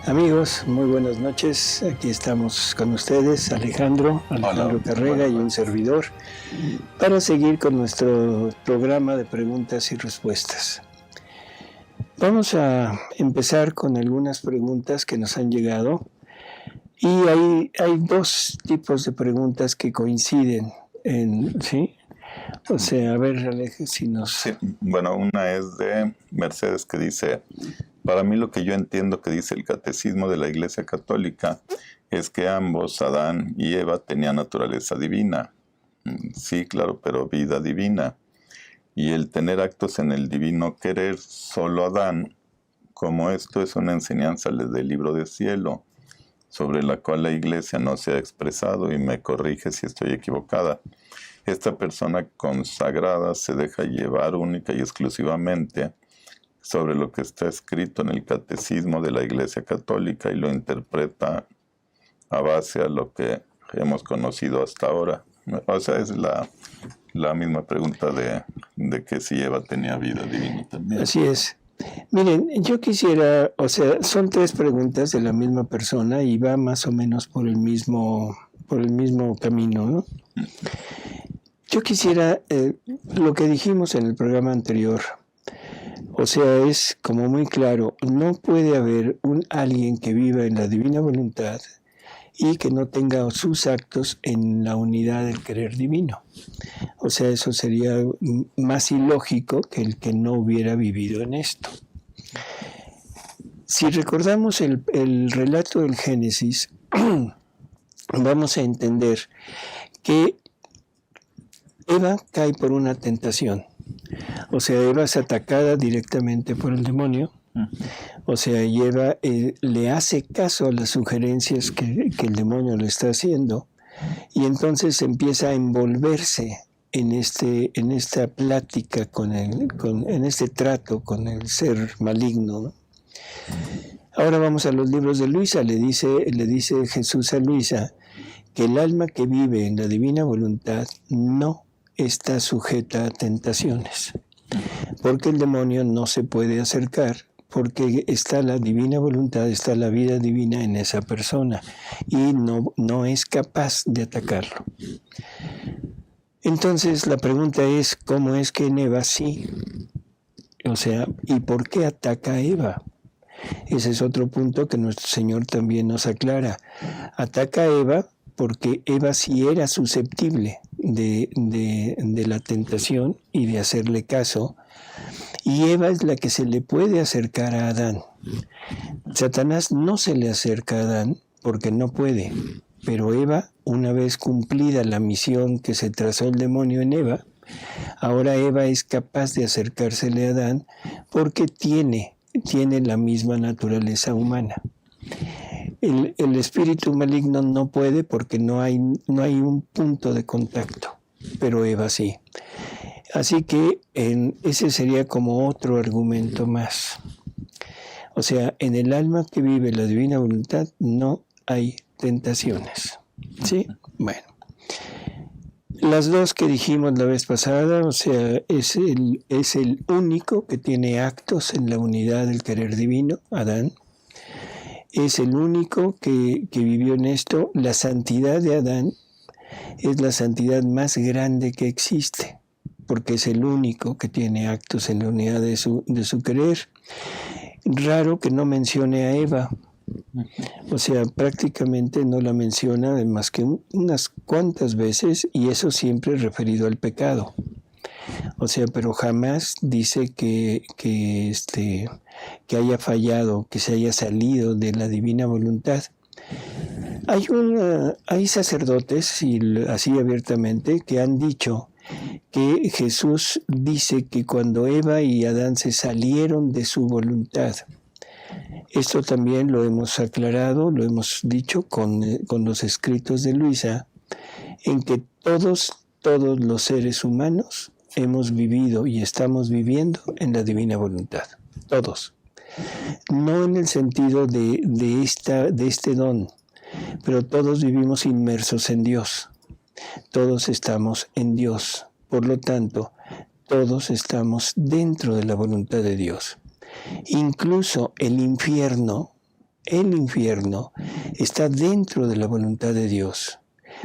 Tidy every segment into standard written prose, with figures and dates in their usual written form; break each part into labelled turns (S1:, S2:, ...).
S1: Amigos, muy buenas noches. Aquí estamos con ustedes, Alejandro Carrega y un servidor, para seguir con nuestro programa de preguntas y respuestas. Vamos a empezar con algunas preguntas que nos han llegado. Y hay dos tipos de preguntas que coinciden, ¿sí? O sea, a ver, Alex, si nos...
S2: Sí, bueno, una es de Mercedes que dice: para mí lo que yo entiendo que dice el Catecismo de la Iglesia Católica es que ambos, Adán y Eva, tenían naturaleza divina. Sí, claro, pero vida divina. Y el tener actos en el divino querer, solo Adán, como esto es una enseñanza del libro del cielo, sobre la cual la Iglesia no se ha expresado, y me corrige si estoy equivocada. Esta persona consagrada se deja llevar única y exclusivamente sobre lo que está escrito en el Catecismo de la Iglesia Católica y lo interpreta a base a lo que hemos conocido hasta ahora. O sea, es la misma pregunta de que si Eva tenía vida divina también.
S1: Así es. Miren, yo quisiera, o sea, son tres preguntas de la misma persona y va más o menos por el mismo camino, ¿no? Yo quisiera, lo que dijimos en el programa anterior, o sea, es como muy claro, no puede haber alguien que viva en la divina voluntad y que no tenga sus actos en la unidad del querer divino. O sea, eso sería más ilógico que el que no hubiera vivido en esto. Si recordamos el relato del Génesis, vamos a entender que Eva cae por una tentación. O sea, Eva es atacada directamente por el demonio. O sea, y Eva le hace caso a las sugerencias que el demonio le está haciendo, y entonces empieza a envolverse en esta plática, en este trato con el ser maligno, ¿no? Ahora vamos a los libros de Luisa. Le dice Jesús a Luisa que el alma que vive en la divina voluntad no está sujeta a tentaciones, porque el demonio no se puede acercar, porque está la divina voluntad, está la vida divina en esa persona y no es capaz de atacarlo. Entonces la pregunta es, ¿cómo es que en Eva sí? O sea, ¿y por qué ataca a Eva? Ese es otro punto que nuestro Señor también nos aclara. Ataca a Eva porque Eva sí era susceptible de la tentación y de hacerle caso, y Eva es la que se le puede acercar a Adán. Satanás no se le acerca a Adán porque no puede, pero Eva, una vez cumplida la misión que se trazó el demonio en Eva, ahora Eva es capaz de acercársele a Adán porque tiene la misma naturaleza humana. El espíritu maligno no puede porque no hay un punto de contacto, pero Eva sí. Así que ese sería como otro argumento más. O sea, en el alma que vive la divina voluntad no hay tentaciones. ¿Sí? Bueno. Las dos que dijimos la vez pasada, o sea, es el único que tiene actos en la unidad del querer divino, Adán. Es el único que vivió en esto. La santidad de Adán es la santidad más grande que existe, porque es el único que tiene actos en la unidad de su querer. Raro que no mencione a Eva. O sea, prácticamente no la menciona más que unas cuantas veces, y eso siempre referido al pecado. O sea, pero jamás dice que haya fallado, que se haya salido de la divina voluntad. Hay sacerdotes, y así abiertamente, que han dicho que Jesús dice que cuando Eva y Adán se salieron de su voluntad, esto también lo hemos aclarado, lo hemos dicho con los escritos de Luisa, en que todos los seres humanos hemos vivido y estamos viviendo en la divina voluntad. Todos. No en el sentido de este don, pero todos vivimos inmersos en Dios. Todos estamos en Dios. Por lo tanto, todos estamos dentro de la voluntad de Dios. Incluso el infierno el infierno está dentro de la voluntad de Dios.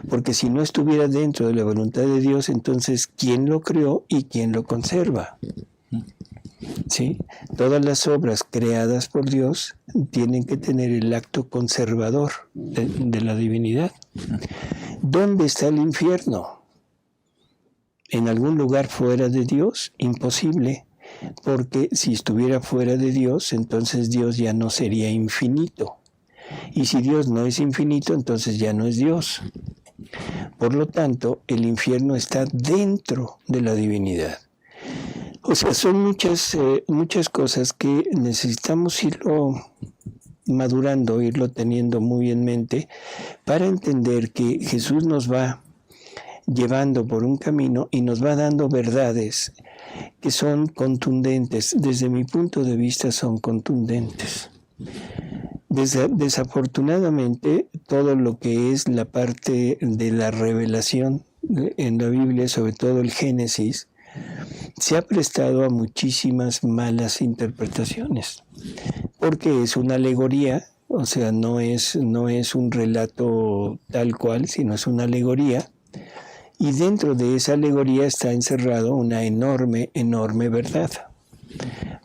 S1: Porque si no estuviera dentro de la voluntad de Dios, entonces, ¿quién lo creó y quién lo conserva? ¿Sí? Todas las obras creadas por Dios tienen que tener el acto conservador de la divinidad. ¿Dónde está el infierno? ¿En algún lugar fuera de Dios? Imposible, porque si estuviera fuera de Dios, entonces Dios ya no sería infinito. Y si Dios no es infinito, entonces ya no es Dios. Por lo tanto, el infierno está dentro de la divinidad. O sea, son muchas cosas que necesitamos irlo madurando, irlo teniendo muy en mente para entender que Jesús nos va llevando por un camino y nos va dando verdades que son contundentes. Desde mi punto de vista son contundentes. Desafortunadamente, todo lo que es la parte de la revelación en la Biblia, sobre todo el Génesis, se ha prestado a muchísimas malas interpretaciones, porque es una alegoría, o sea, no es un relato tal cual, sino es una alegoría, y dentro de esa alegoría está encerrado una enorme verdad.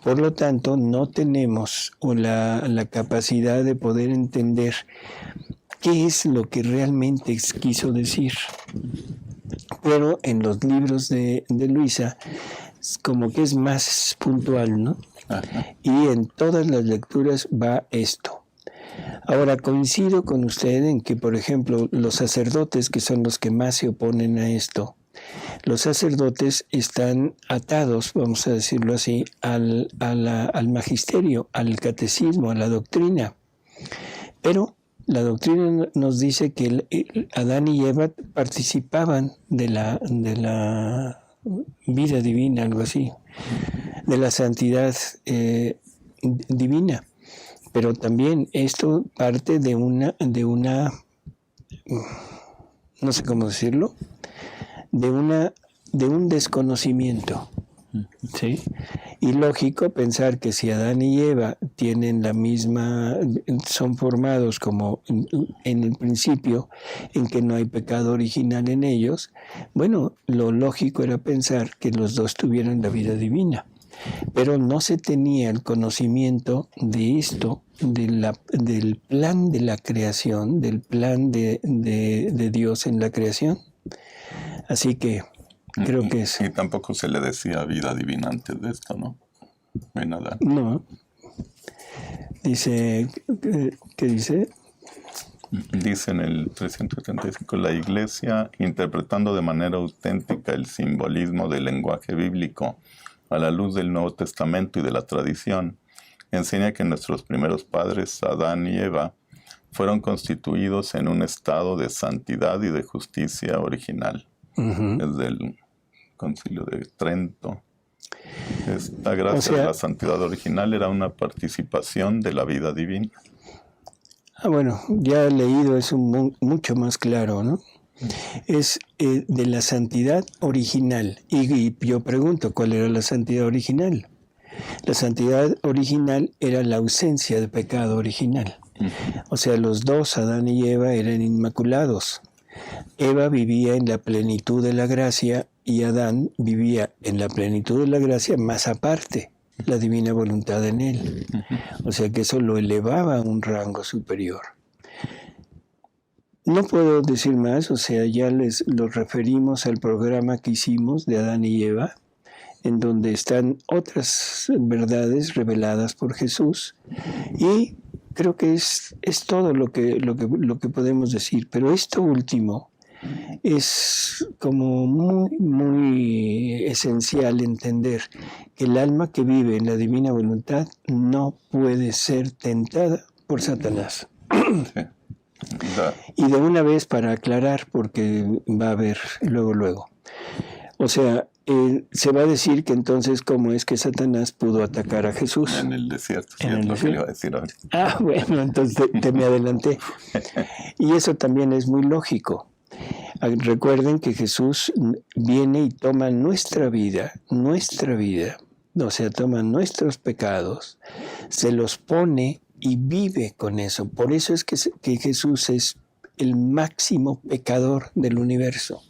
S1: Por lo tanto, no tenemos la capacidad de poder entender qué es lo que realmente quiso decir. Pero en los libros de Luisa, como que es más puntual, ¿no?
S2: Ajá.
S1: Y en todas las lecturas va esto. Ahora, coincido con usted en que, por ejemplo, los sacerdotes, que son los que más se oponen a esto, los sacerdotes están atados, vamos a decirlo así, al magisterio, al catecismo, a la doctrina. Pero la doctrina nos dice que Adán y Eva participaban de la vida divina, algo así, de la santidad divina. Pero también esto parte de una, no sé cómo decirlo, de un desconocimiento, ¿sí? Y lógico pensar que si Adán y Eva tienen la misma, son formados como en el principio, en que no hay pecado original en ellos, bueno, lo lógico era pensar que los dos tuvieran la vida divina. Pero no se tenía el conocimiento de esto, del plan de la creación, del plan de Dios en la creación. Así que creo que es...
S2: Y tampoco se le decía vida divina antes de esto, ¿no? En Adán.
S1: No. Dice... ¿Qué dice?
S2: Dice en el 335, la Iglesia, interpretando de manera auténtica el simbolismo del lenguaje bíblico, a la luz del Nuevo Testamento y de la tradición, enseña que nuestros primeros padres, Adán y Eva, fueron constituidos en un estado de santidad y de justicia original. Desde el Concilio de Trento. Esta gracia de la santidad original era una participación de la vida divina.
S1: Bueno, ya he leído eso mucho más claro, ¿no? Es de la santidad original. Y yo pregunto, ¿cuál era la santidad original? La santidad original era la ausencia de pecado original. O sea, los dos, Adán y Eva, eran inmaculados. Eva vivía en la plenitud de la gracia y Adán vivía en la plenitud de la gracia más aparte, la divina voluntad en él. O sea que eso lo elevaba a un rango superior. No puedo decir más, o sea, ya los referimos al programa que hicimos de Adán y Eva, en donde están otras verdades reveladas por Jesús, y creo que es todo lo que podemos decir. Pero esto último es como muy esencial entender que el alma que vive en la divina voluntad no puede ser tentada por Satanás.
S2: Sí.
S1: Y de una vez para aclarar, porque va a haber luego. O sea, se va a decir que entonces cómo es que Satanás pudo atacar a Jesús.
S2: En el desierto, sí, es lo que le iba a decir ahorita.
S1: Bueno, entonces te me adelanté. Y eso también es muy lógico. Recuerden que Jesús viene y toma nuestra vida, o sea, toma nuestros pecados, se los pone y vive con eso. Por eso es que Jesús es el máximo pecador del universo,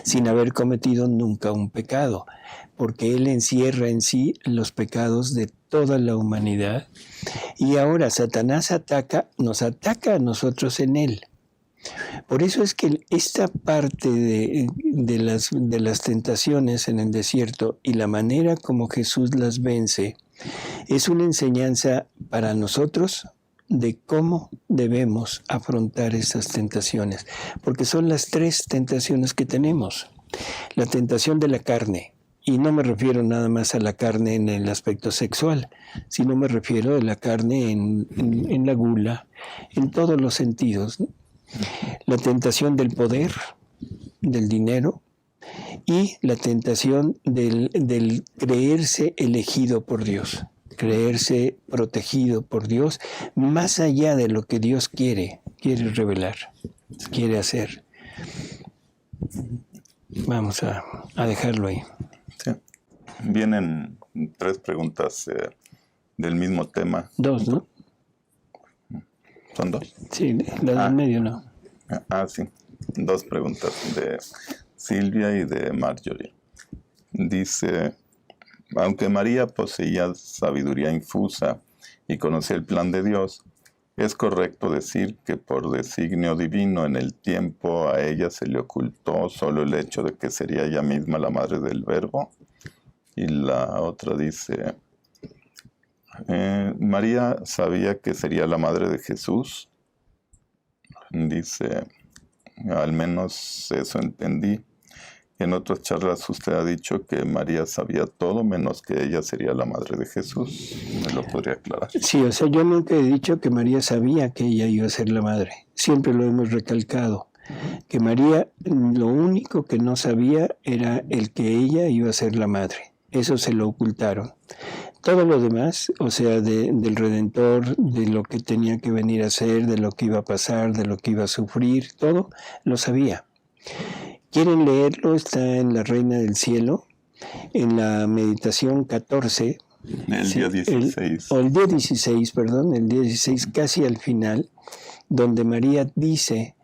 S1: sin haber cometido nunca un pecado, porque Él encierra en sí los pecados de toda la humanidad. Y ahora Satanás nos ataca a nosotros en Él. Por eso es que esta parte de las tentaciones en el desierto y la manera como Jesús las vence es una enseñanza para nosotros de cómo debemos afrontar estas tentaciones, porque son las 3 tentaciones que tenemos. La tentación de la carne, y no me refiero nada más a la carne en el aspecto sexual, sino me refiero a la carne en la gula, en todos los sentidos, ¿no? La tentación del poder, del dinero, y la tentación del creerse elegido por Dios, creerse protegido por Dios, más allá de lo que Dios quiere revelar, quiere hacer. Vamos a dejarlo ahí.
S2: Sí. Vienen 3 preguntas del mismo tema.
S1: 2, ¿no?
S2: ¿Son 2?
S1: Sí, la del medio no.
S2: Sí. 2 preguntas de Silvia y de Marjorie. Dice, aunque María poseía sabiduría infusa y conocía el plan de Dios, ¿es correcto decir que por designio divino en el tiempo a ella se le ocultó solo el hecho de que sería ella misma la madre del Verbo? Y la otra dice, ¿María sabía que sería la madre de Jesús? Dice, al menos eso entendí. En otras charlas usted ha dicho que María sabía todo menos que ella sería la madre de Jesús. ¿Me lo podría aclarar?
S1: Sí, o sea, yo nunca he dicho que María sabía que ella iba a ser la madre. Siempre lo hemos recalcado. Que María lo único que no sabía era el que ella iba a ser la madre. Eso se lo ocultaron. Todo lo demás, o sea, del Redentor, de lo que tenía que venir a ser, de lo que iba a pasar, de lo que iba a sufrir, todo lo sabía. ¿Quieren leerlo? Está en La Reina del Cielo, en la meditación 14.
S2: El día 16.
S1: El día 16, perdón, el día 16, casi al final, donde María dice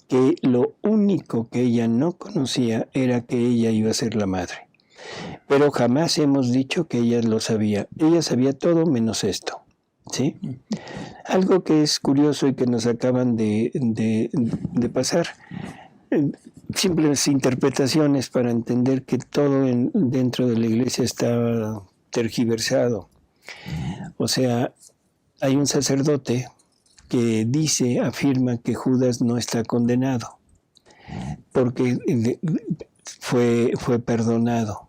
S1: que lo único que ella no conocía era que ella iba a ser la madre. Pero jamás hemos dicho que ella lo sabía. Ella sabía todo menos esto, ¿sí? Algo que es curioso y que nos acaban de pasar. Simples interpretaciones para entender que todo dentro de la iglesia está tergiversado. O sea, hay un sacerdote que afirma que Judas no está condenado porque fue perdonado.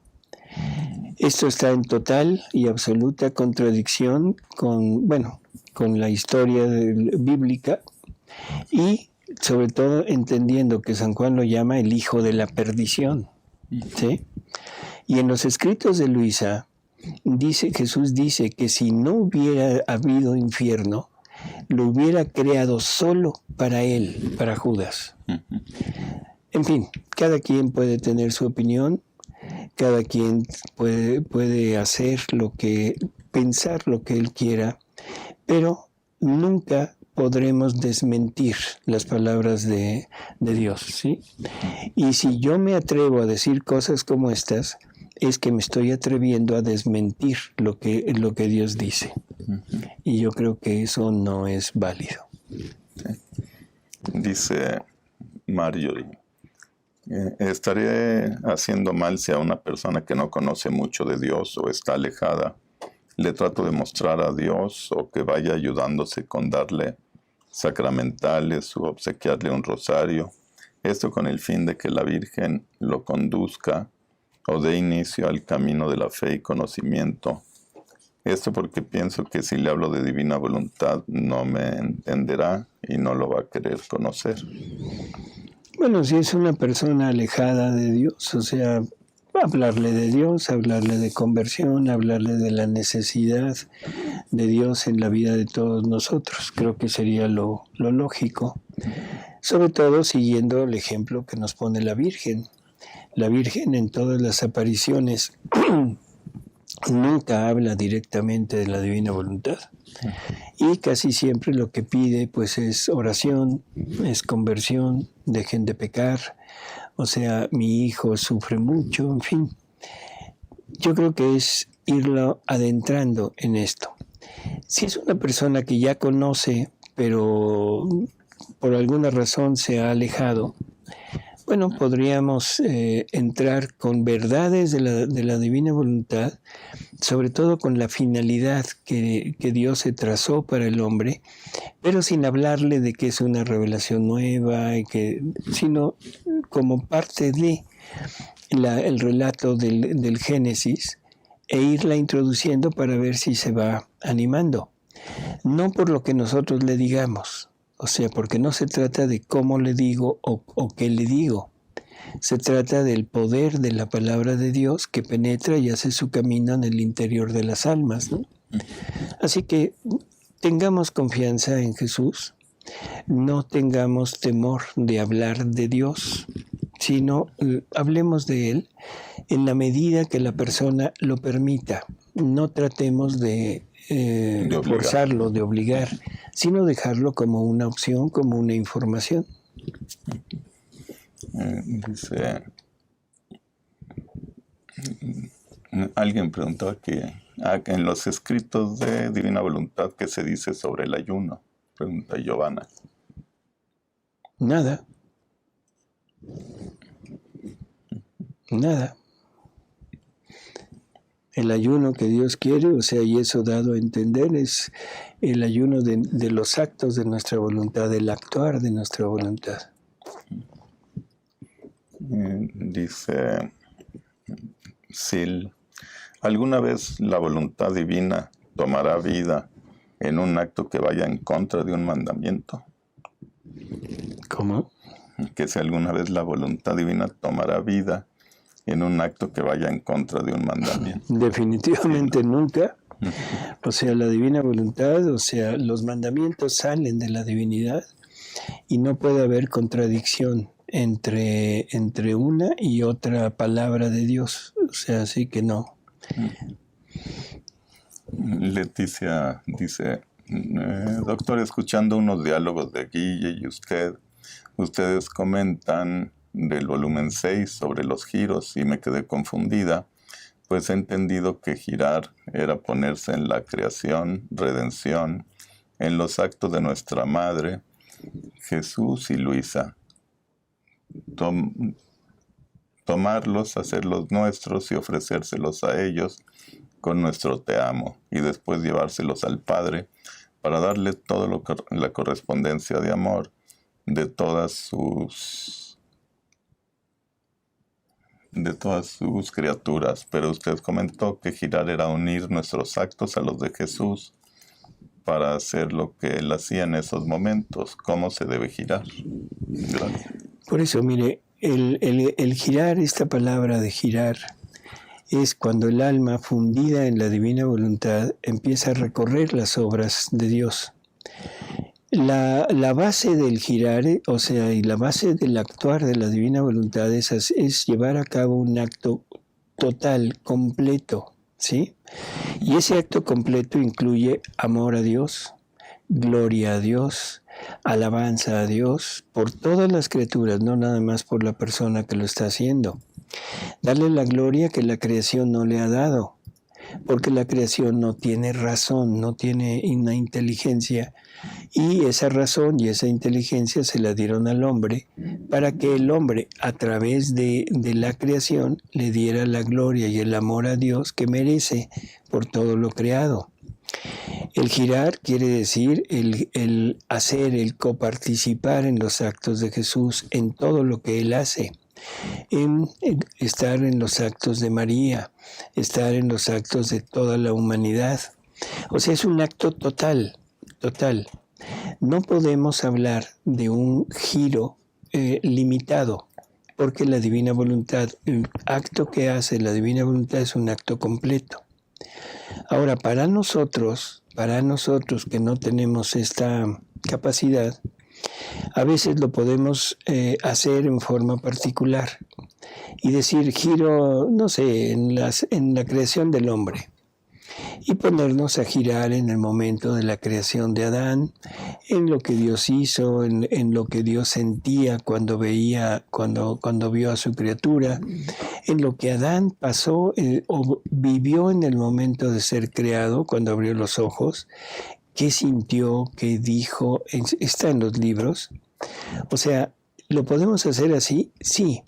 S1: Esto está en total y absoluta contradicción con la historia bíblica y sobre todo entendiendo que San Juan lo llama el hijo de la perdición, ¿sí? Y en los escritos de Luisa, Jesús dice que si no hubiera habido infierno, lo hubiera creado solo para él, para Judas. En fin, cada quien puede tener su opinión, cada quien puede pensar lo que él quiera, pero nunca podremos desmentir las palabras de Dios, ¿sí? Y si yo me atrevo a decir cosas como estas, es que me estoy atreviendo a desmentir lo que Dios dice. Y yo creo que eso no es válido.
S2: Dice Marjorie, ¿estaré haciendo mal si a una persona que no conoce mucho de Dios o está alejada le trato de mostrar a Dios o que vaya ayudándose con darle sacramentales o obsequiarle un rosario? Esto con el fin de que la Virgen lo conduzca o dé inicio al camino de la fe y conocimiento. Esto porque pienso que si le hablo de divina voluntad no me entenderá y no lo va a querer conocer.
S1: Bueno, si es una persona alejada de Dios, o sea, hablarle de Dios, hablarle de conversión, hablarle de la necesidad de Dios en la vida de todos nosotros. Creo que sería lo lógico, sobre todo siguiendo el ejemplo que nos pone la Virgen. La Virgen en todas las apariciones nunca habla directamente de la divina voluntad. Y casi siempre lo que pide pues es oración, es conversión, dejen de pecar, o sea, mi hijo sufre mucho, en fin. Yo creo que es irlo adentrando en esto. Si es una persona que ya conoce, pero por alguna razón se ha alejado, bueno, podríamos entrar con verdades de la divina voluntad, sobre todo con la finalidad que Dios se trazó para el hombre, pero sin hablarle de que es una revelación nueva, sino como parte de el relato del Génesis, e irla introduciendo para ver si se va animando. No por lo que nosotros le digamos, o sea, porque no se trata de cómo le digo o qué le digo. Se trata del poder de la palabra de Dios que penetra y hace su camino en el interior de las almas, ¿no? Así que tengamos confianza en Jesús, no tengamos temor de hablar de Dios, sino hablemos de Él en la medida que la persona lo permita. No tratemos de forzarlo, de obligar, sino dejarlo como una opción, como una información.
S2: Dice, alguien preguntó que en los escritos de Divina Voluntad, ¿qué se dice sobre el ayuno? Pregunta Giovanna.
S1: Nada. El ayuno que Dios quiere, o sea, y eso dado a entender, es el ayuno de los actos de nuestra voluntad, del actuar de nuestra voluntad.
S2: Dice Sil, ¿alguna vez la voluntad divina tomará vida en un acto que vaya en contra de un mandamiento?
S1: ¿Cómo?
S2: Que si alguna vez la voluntad divina tomará vida en un acto que vaya en contra de un mandamiento.
S1: Definitivamente nunca. O sea, la divina voluntad, o sea, los mandamientos salen de la divinidad y no puede haber contradicción entre una y otra palabra de Dios. O sea, así que no.
S2: Leticia dice, doctor, escuchando unos diálogos de Guille y ustedes comentan del volumen 6 sobre los giros y me quedé confundida, pues he entendido que girar era ponerse en la creación, redención, en los actos de nuestra madre, Jesús y Luisa. Tomarlos, hacerlos nuestros y ofrecérselos a ellos con nuestro te amo y después llevárselos al Padre para darle todo la correspondencia de amor de todas sus criaturas. Pero usted comentó que girar era unir nuestros actos a los de Jesús para hacer lo que Él hacía en esos momentos. ¿Cómo se debe girar? Gracias.
S1: Por eso, mire, el girar, esta palabra de girar, es cuando el alma, fundida en la divina voluntad, empieza a recorrer las obras de Dios. La base del girar, o sea, y la base del actuar de la divina voluntad es llevar a cabo un acto total, completo, ¿sí? Y ese acto completo incluye amor a Dios, gloria a Dios, alabanza a Dios, por todas las criaturas, no nada más por la persona que lo está haciendo. Darle la gloria que la creación no le ha dado, porque la creación no tiene razón, no tiene una inteligencia, y esa razón y esa inteligencia se la dieron al hombre para que el hombre, a través de la creación, le diera la gloria y el amor a Dios que merece por todo lo creado. El girar quiere decir el hacer, el coparticipar en los actos de Jesús, en todo lo que Él hace. En estar en los actos de María, estar en los actos de toda la humanidad. O sea, es un acto total. No podemos hablar de un giro limitado, porque la divina voluntad, el acto que hace la divina voluntad es un acto completo. Ahora, para nosotros que no tenemos esta capacidad, a veces lo podemos hacer en forma particular. y decir giro, no sé, en la creación del hombre. Y ponernos a girar en el momento de la creación de Adán, en lo que Dios hizo, en lo que Dios sentía cuando vio a su criatura, en lo que Adán pasó o vivió en el momento de ser creado, cuando abrió los ojos, qué sintió, qué dijo, está en los libros. O sea, ¿lo podemos hacer así? Sí.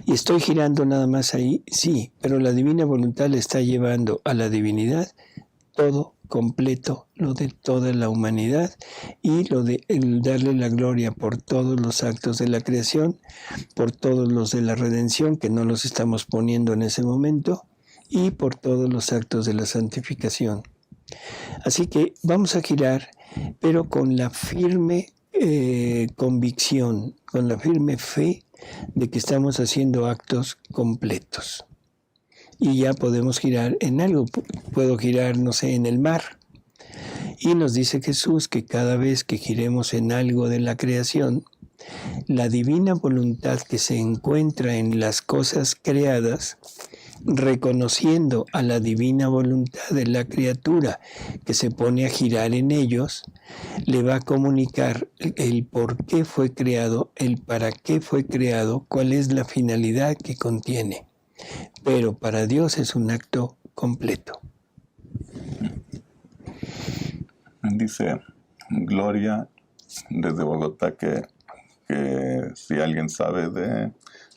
S1: ¿Y estoy girando nada más ahí? Sí, pero la divina voluntad le está llevando a la divinidad todo completo, lo de toda la humanidad y lo de darle la gloria por todos los actos de la creación, por todos los de la redención, que no los estamos poniendo en ese momento, y por todos los actos de la santificación. Así que vamos a girar, pero con la firme convicción, con la firme fe de que estamos haciendo actos completos. Y ya podemos girar en algo. Puedo girar, no sé, en el mar. Y nos dice Jesús que cada vez que giremos en algo de la creación, la divina voluntad que se encuentra en las cosas creadas, reconociendo a la divina voluntad de la criatura que se pone a girar en ellos, le va a comunicar el por qué fue creado, el para qué fue creado, cuál es la finalidad que contiene. Pero para Dios es un acto completo.
S2: Dice Gloria desde Bogotá que si alguien sabe de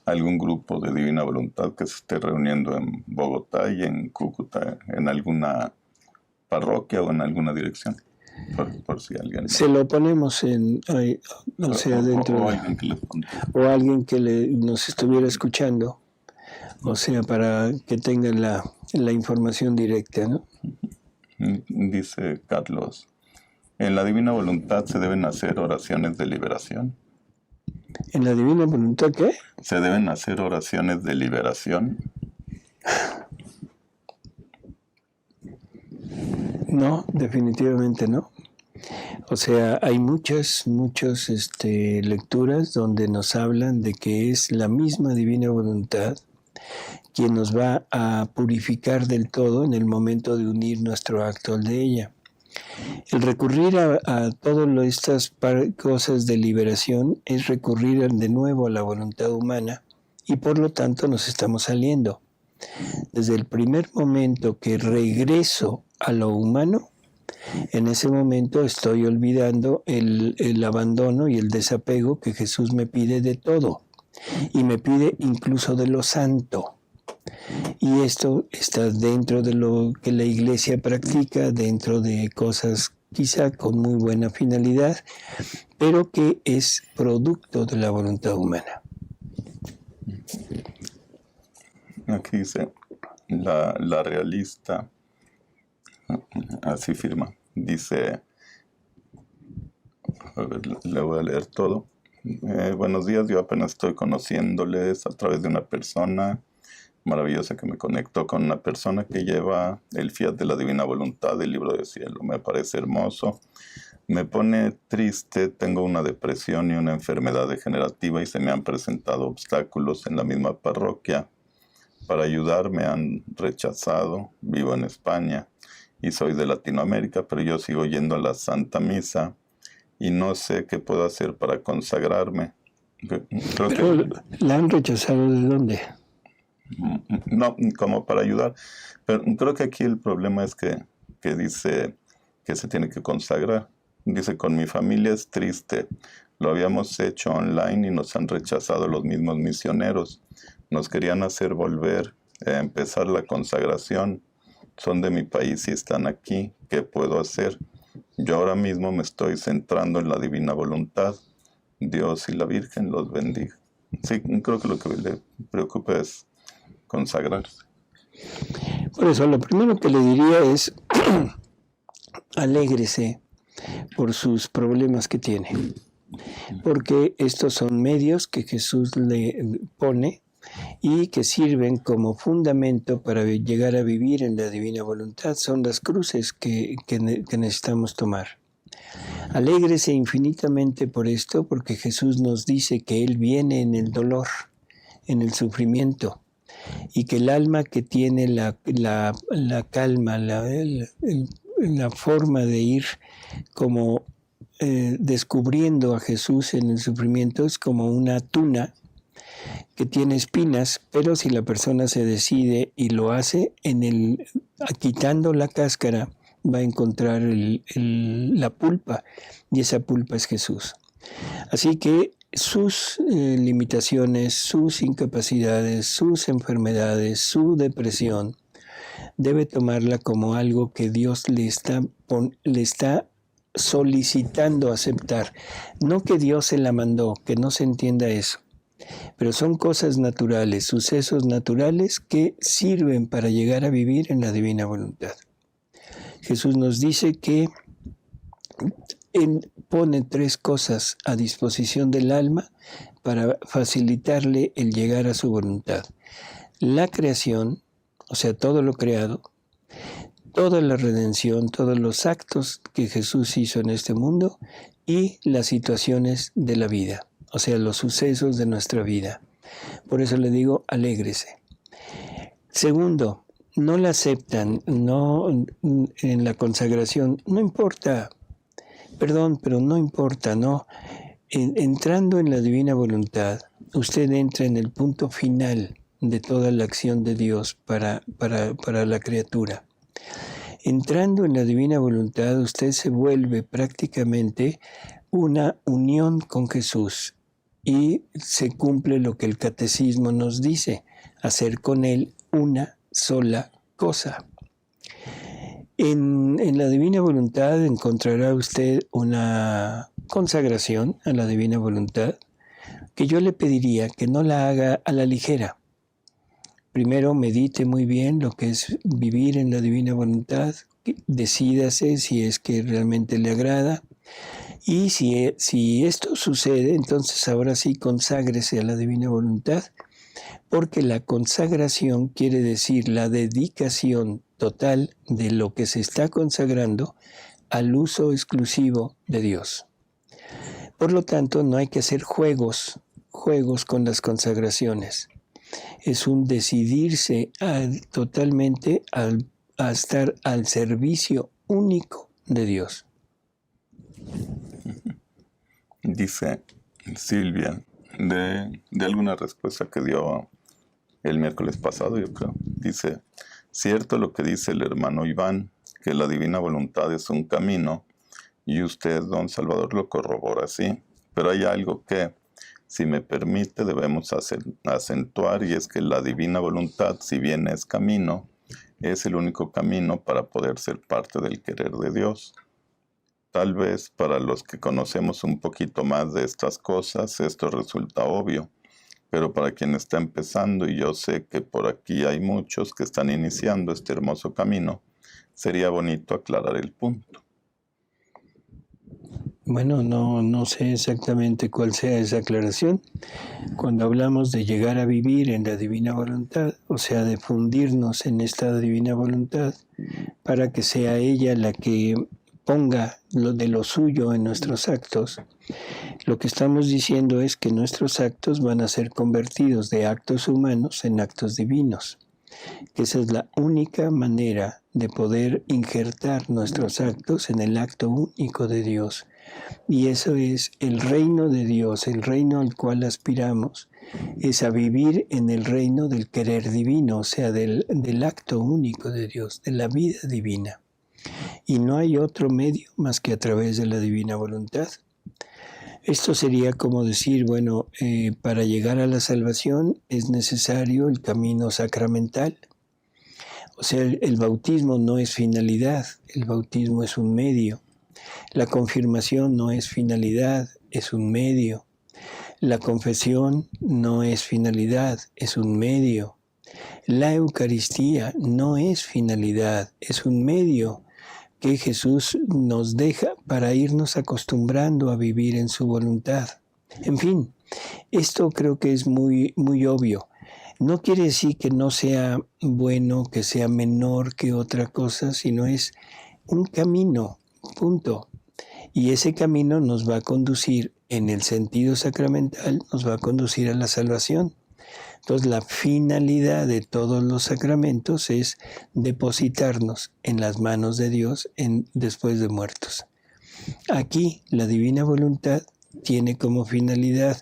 S2: algún grupo de Divina Voluntad que se esté reuniendo en Bogotá y en Cúcuta, en alguna parroquia o en alguna dirección, por si alguien...
S1: Se lo ponemos o sea, dentro o alguien que nos estuviera escuchando, o sea, para que tengan la información directa, ¿no?
S2: Dice Carlos, en la Divina Voluntad se deben hacer oraciones de liberación.
S1: ¿En la Divina Voluntad qué?
S2: ¿Se deben hacer oraciones de liberación?
S1: No, definitivamente no. O sea, hay muchas lecturas donde nos hablan de que es la misma Divina Voluntad quien nos va a purificar del todo en el momento de unir nuestro acto al de ella. El recurrir a todas estas cosas de liberación es recurrir de nuevo a la voluntad humana y por lo tanto nos estamos saliendo. Desde el primer momento que regreso a lo humano, en ese momento estoy olvidando el abandono y el desapego que Jesús me pide de todo y me pide incluso de lo santo. Y esto está dentro de lo que la Iglesia practica, dentro de cosas quizá con muy buena finalidad, pero que es producto de la voluntad humana.
S2: Aquí dice la realista, así firma, dice, a ver, le voy a leer todo. Buenos días, yo apenas estoy conociéndoles a través de una persona maravillosa que me conectó con una persona que lleva el Fiat de la Divina Voluntad del Libro del Cielo. Me parece hermoso. Me pone triste, tengo una depresión y una enfermedad degenerativa y se me han presentado obstáculos en la misma parroquia. Para ayudar me han rechazado. Vivo en España y soy de Latinoamérica, pero yo sigo yendo a la Santa Misa y no sé qué puedo hacer para consagrarme.
S1: Pero ¿la han rechazado de dónde?
S2: No, como para ayudar. Pero creo que aquí el problema es que dice que se tiene que consagrar. Dice, con mi familia es triste. Lo habíamos hecho online y nos han rechazado los mismos misioneros. Nos querían hacer volver a empezar la consagración. Son de mi país y están aquí. ¿Qué puedo hacer? Yo ahora mismo me estoy centrando en la divina voluntad. Dios y la Virgen los bendiga. Sí, creo que lo que le preocupa es consagrarse.
S1: Por eso, lo primero que le diría es alégrese por sus problemas que tiene, porque estos son medios que Jesús le pone y que sirven como fundamento para llegar a vivir en la divina voluntad. Son las cruces que necesitamos tomar. Alégrese infinitamente por esto, porque Jesús nos dice que Él viene en el dolor, en el sufrimiento, y que el alma que tiene la calma, la forma de ir como descubriendo a Jesús en el sufrimiento es como una tuna que tiene espinas, pero si la persona se decide y lo hace, quitando la cáscara, va a encontrar la pulpa, y esa pulpa es Jesús. Así que sus limitaciones, sus incapacidades, sus enfermedades, su depresión, debe tomarla como algo que Dios le está solicitando aceptar. No que Dios se la mandó, que no se entienda eso. Pero son cosas naturales, sucesos naturales que sirven para llegar a vivir en la divina voluntad. Jesús nos dice que pone 3 cosas a disposición del alma para facilitarle el llegar a su voluntad. La creación, o sea, todo lo creado, toda la redención, todos los actos que Jesús hizo en este mundo y las situaciones de la vida, o sea, los sucesos de nuestra vida. Por eso le digo, alégrese. Segundo, no la aceptan, no en la consagración, no importa, pero no importa, no. Entrando en la divina voluntad, usted entra en el punto final de toda la acción de Dios para la criatura. Entrando en la divina voluntad, usted se vuelve prácticamente una unión con Jesús y se cumple lo que el catecismo nos dice, hacer con Él una sola cosa. En la divina voluntad encontrará usted una consagración a la divina voluntad que yo le pediría que no la haga a la ligera. Primero medite muy bien lo que es vivir en la divina voluntad, decídase si es que realmente le agrada, y si esto sucede, entonces ahora sí conságrese a la divina voluntad, porque la consagración quiere decir la dedicación total de lo que se está consagrando al uso exclusivo de Dios. Por lo tanto, no hay que hacer juegos con las consagraciones. Es un decidirse totalmente a estar al servicio único de Dios.
S2: Dice Silvia, de alguna respuesta que dio el miércoles pasado, yo creo. Dice, cierto lo que dice el hermano Iván, que la divina voluntad es un camino, y usted, don Salvador, lo corrobora así. Pero hay algo que, si me permite, debemos acentuar, y es que la divina voluntad, si bien es camino, es el único camino para poder ser parte del querer de Dios. Tal vez para los que conocemos un poquito más de estas cosas, esto resulta obvio, pero para quien está empezando, y yo sé que por aquí hay muchos que están iniciando este hermoso camino, sería bonito aclarar el punto.
S1: Bueno, no sé exactamente cuál sea esa aclaración. Cuando hablamos de llegar a vivir en la divina voluntad, o sea, de fundirnos en esta divina voluntad, para que sea ella la que ponga lo suyo en nuestros actos, lo que estamos diciendo es que nuestros actos van a ser convertidos de actos humanos en actos divinos, que esa es la única manera de poder injertar nuestros actos en el acto único de Dios. Y eso es el reino de Dios, el reino al cual aspiramos, es a vivir en el reino del querer divino, o sea, del acto único de Dios, de la vida divina. Y no hay otro medio más que a través de la divina voluntad. Esto sería como decir, bueno, para llegar a la salvación es necesario el camino sacramental. O sea, el bautismo no es finalidad, el bautismo es un medio. La confirmación no es finalidad, es un medio. La confesión no es finalidad, es un medio. La Eucaristía no es finalidad, es un medio que Jesús nos deja para irnos acostumbrando a vivir en su voluntad. En fin, esto creo que es muy, muy obvio. No quiere decir que no sea bueno, que sea menor que otra cosa, sino es un camino, punto. Y ese camino nos va a conducir, en el sentido sacramental, nos va a conducir a la salvación. Entonces la finalidad de todos los sacramentos es depositarnos en las manos de Dios después de muertos. Aquí la divina voluntad tiene como finalidad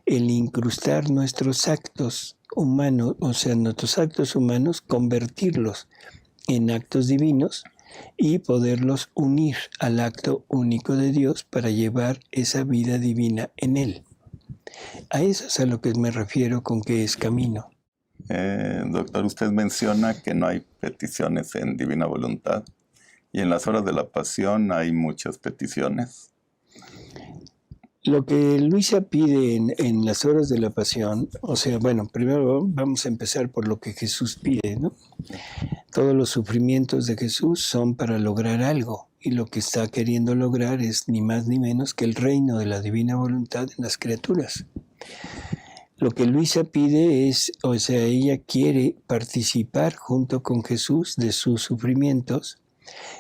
S1: el incrustar nuestros actos humanos, o sea, nuestros actos humanos, convertirlos en actos divinos y poderlos unir al acto único de Dios para llevar esa vida divina en Él. A eso es a lo que me refiero con que es camino.
S2: Doctor, usted menciona que no hay peticiones en divina voluntad y en las horas de la pasión hay muchas peticiones.
S1: Lo que Luisa pide en las horas de la pasión, o sea, bueno, primero vamos a empezar por lo que Jesús pide, ¿no? Todos los sufrimientos de Jesús son para lograr algo, y lo que está queriendo lograr es ni más ni menos que el reino de la divina voluntad en las criaturas. Lo que Luisa pide es, o sea, ella quiere participar junto con Jesús de sus sufrimientos.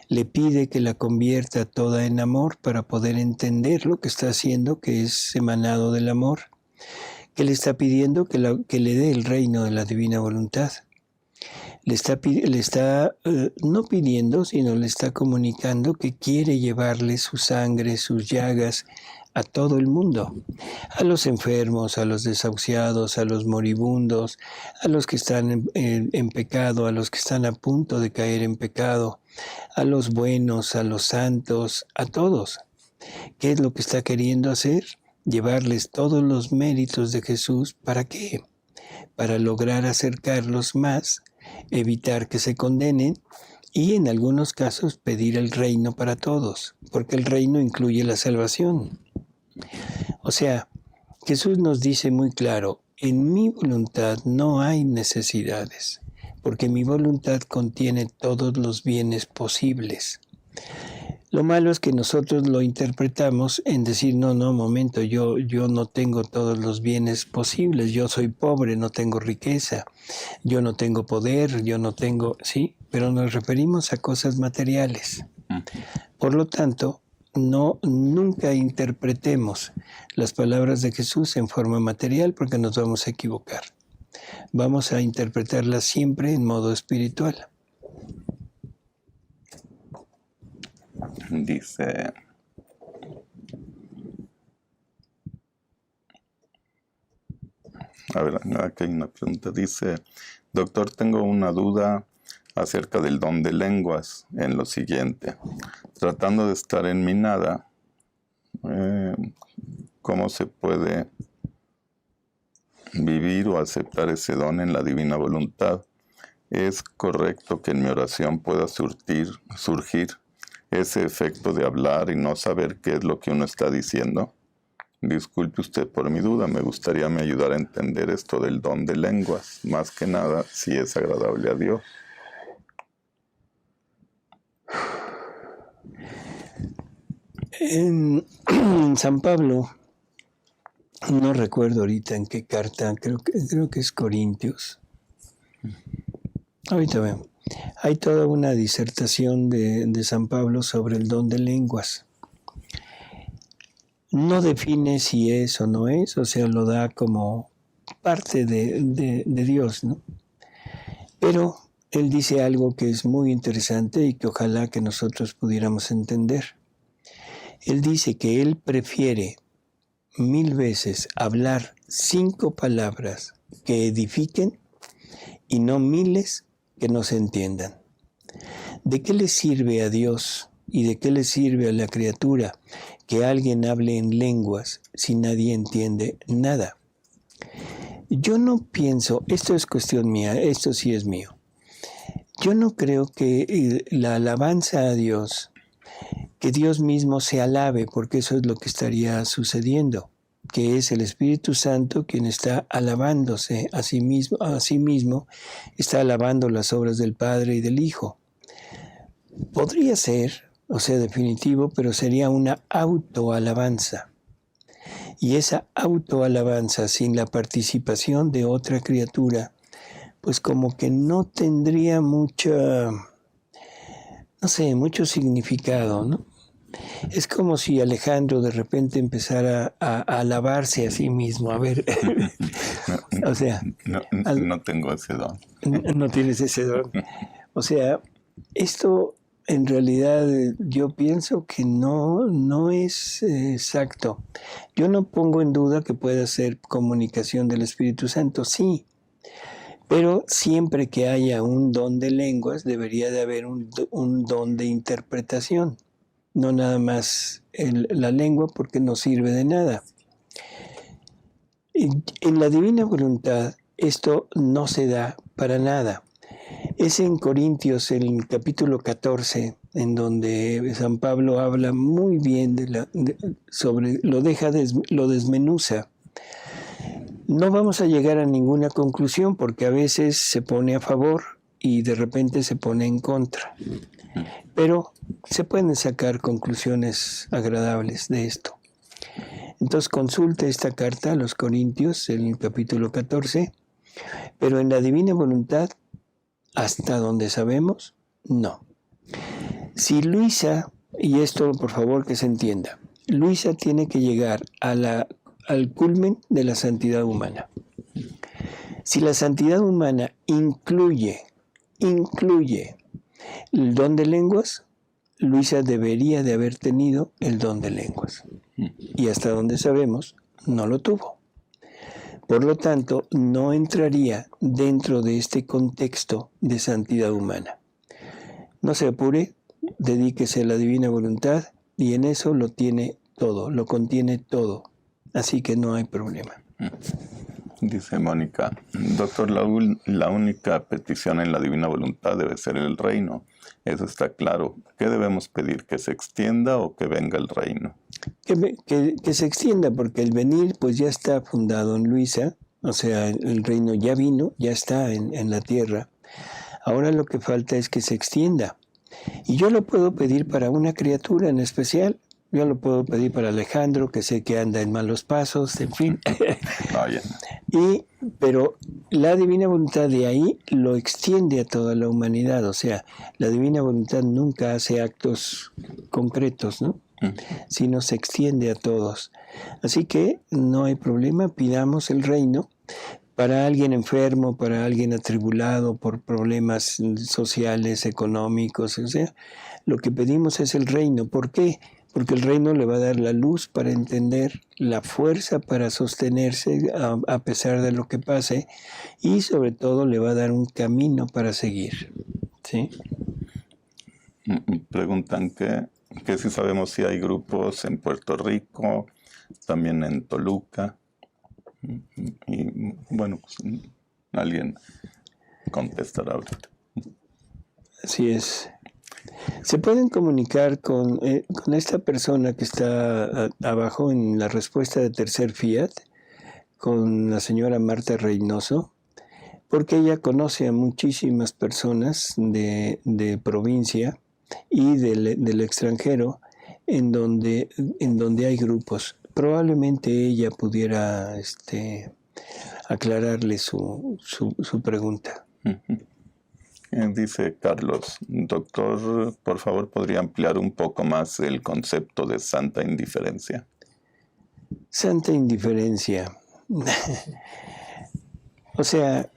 S1: Le pide que la convierta toda en amor para poder entender lo que está haciendo, que es emanado del amor, que le está pidiendo que le dé el reino de la divina voluntad. Le está no pidiendo, sino le está comunicando que quiere llevarle su sangre, sus llagas a todo el mundo, a los enfermos, a los desahuciados, a los moribundos, a los que están en pecado, a los que están a punto de caer en pecado, a los buenos, a los santos, a todos. ¿Qué es lo que está queriendo hacer? Llevarles todos los méritos de Jesús. ¿Para qué? Para lograr acercarlos más, evitar que se condenen y en algunos casos pedir el reino para todos, porque el reino incluye la salvación. O sea, Jesús nos dice muy claro, en mi voluntad no hay necesidades, porque mi voluntad contiene todos los bienes posibles. Lo malo es que nosotros lo interpretamos en decir, no, momento, yo no tengo todos los bienes posibles, yo soy pobre, no tengo riqueza, yo no tengo poder, yo no tengo, sí, pero nos referimos a cosas materiales. Por lo tanto, nunca interpretemos las palabras de Jesús en forma material porque nos vamos a equivocar. Vamos a interpretarlas siempre en modo espiritual.
S2: Dice, a ver, aquí hay una pregunta. Dice, doctor, tengo una duda acerca del don de lenguas en lo siguiente. Tratando de estar en mi nada, ¿cómo se puede vivir o aceptar ese don en la divina voluntad? ¿Es correcto que en mi oración pueda surgir ese efecto de hablar y no saber qué es lo que uno está diciendo? Disculpe usted por mi duda, me gustaría me ayudar a entender esto del don de lenguas, más que nada si es agradable a Dios.
S1: En San Pablo, no recuerdo ahorita en qué carta, creo que es Corintios. Ahorita veo. Hay toda una disertación de San Pablo sobre el don de lenguas. No define si es o no es, o sea, lo da como parte de Dios, ¿no? Pero él dice algo que es muy interesante y que ojalá que nosotros pudiéramos entender. Él dice que él prefiere 1000 veces hablar 5 palabras que edifiquen y no miles que no se entiendan. ¿De qué le sirve a Dios y de qué le sirve a la criatura que alguien hable en lenguas si nadie entiende nada? Yo no pienso, esto es cuestión mía, esto sí es mío. Yo no creo que la alabanza a Dios, que Dios mismo se alabe, porque eso es lo que estaría sucediendo, que es el Espíritu Santo quien está alabándose a sí mismo, está alabando las obras del Padre y del Hijo. Podría ser, o sea, definitivo, pero sería una autoalabanza. Y esa autoalabanza sin la participación de otra criatura, pues como que no tendría mucho significado, ¿no? Es como si Alejandro de repente empezara a alabarse a sí mismo. A ver,
S2: No,
S1: o sea,
S2: no tengo ese don.
S1: no tienes ese don. O sea, esto en realidad yo pienso que no es exacto. Yo no pongo en duda que pueda ser comunicación del Espíritu Santo, sí, pero siempre que haya un don de lenguas debería de haber un don de interpretación, no nada más la lengua porque no sirve de nada. En la divina voluntad esto no se da para nada. Es en Corintios, en el capítulo 14, en donde San Pablo habla muy bien sobre, lo desmenuza. No vamos a llegar a ninguna conclusión porque a veces se pone a favor y de repente se pone en contra. Pero se pueden sacar conclusiones agradables de esto. Entonces consulta esta carta a los Corintios, en el capítulo 14, pero en la divina voluntad, hasta donde sabemos, no. Si Luisa, y esto por favor que se entienda, Luisa tiene que llegar al culmen de la santidad humana. Si la santidad humana incluye el don de lenguas, Luisa debería de haber tenido el don de lenguas. Y hasta donde sabemos, no lo tuvo. Por lo tanto, no entraría dentro de este contexto de santidad humana. No se apure, dedíquese a la divina voluntad y en eso lo tiene todo, lo contiene todo. Así que no hay problema.
S2: Dice Mónica, doctor, la única petición en la divina voluntad debe ser el reino. Eso está claro. ¿Qué debemos pedir? ¿Que se extienda o que venga el reino?
S1: Que se extienda, porque el venir pues ya está fundado en Luisa, o sea, el reino ya vino, ya está en la tierra. Ahora lo que falta es que se extienda. Y yo lo puedo pedir para una criatura en especial. Yo lo puedo pedir para Alejandro, que sé que anda en malos pasos, en fin. Pero la divina voluntad de ahí lo extiende a toda la humanidad. O sea, la divina voluntad nunca hace actos concretos, ¿no? Sino se extiende a todos. Así que no hay problema, pidamos el reino. Para alguien enfermo, para alguien atribulado por problemas sociales, económicos, o sea, lo que pedimos es el reino. ¿Por qué? Porque el reino le va a dar la luz para entender, la fuerza para sostenerse a pesar de lo que pase y sobre todo le va a dar un camino para seguir. ¿Sí?
S2: Preguntan que si sabemos si hay grupos en Puerto Rico, también en Toluca. Y bueno, pues alguien contestará ahorita.
S1: Así es. Se pueden comunicar con esta persona que está abajo en la respuesta de Tercer Fiat, con la señora Marta Reynoso, porque ella conoce a muchísimas personas de provincia y del extranjero en donde hay grupos. Probablemente ella pudiera aclararle su pregunta.
S2: Dice Carlos, doctor, por favor, ¿podría ampliar un poco más el concepto de santa indiferencia?
S1: Santa indiferencia. O sea,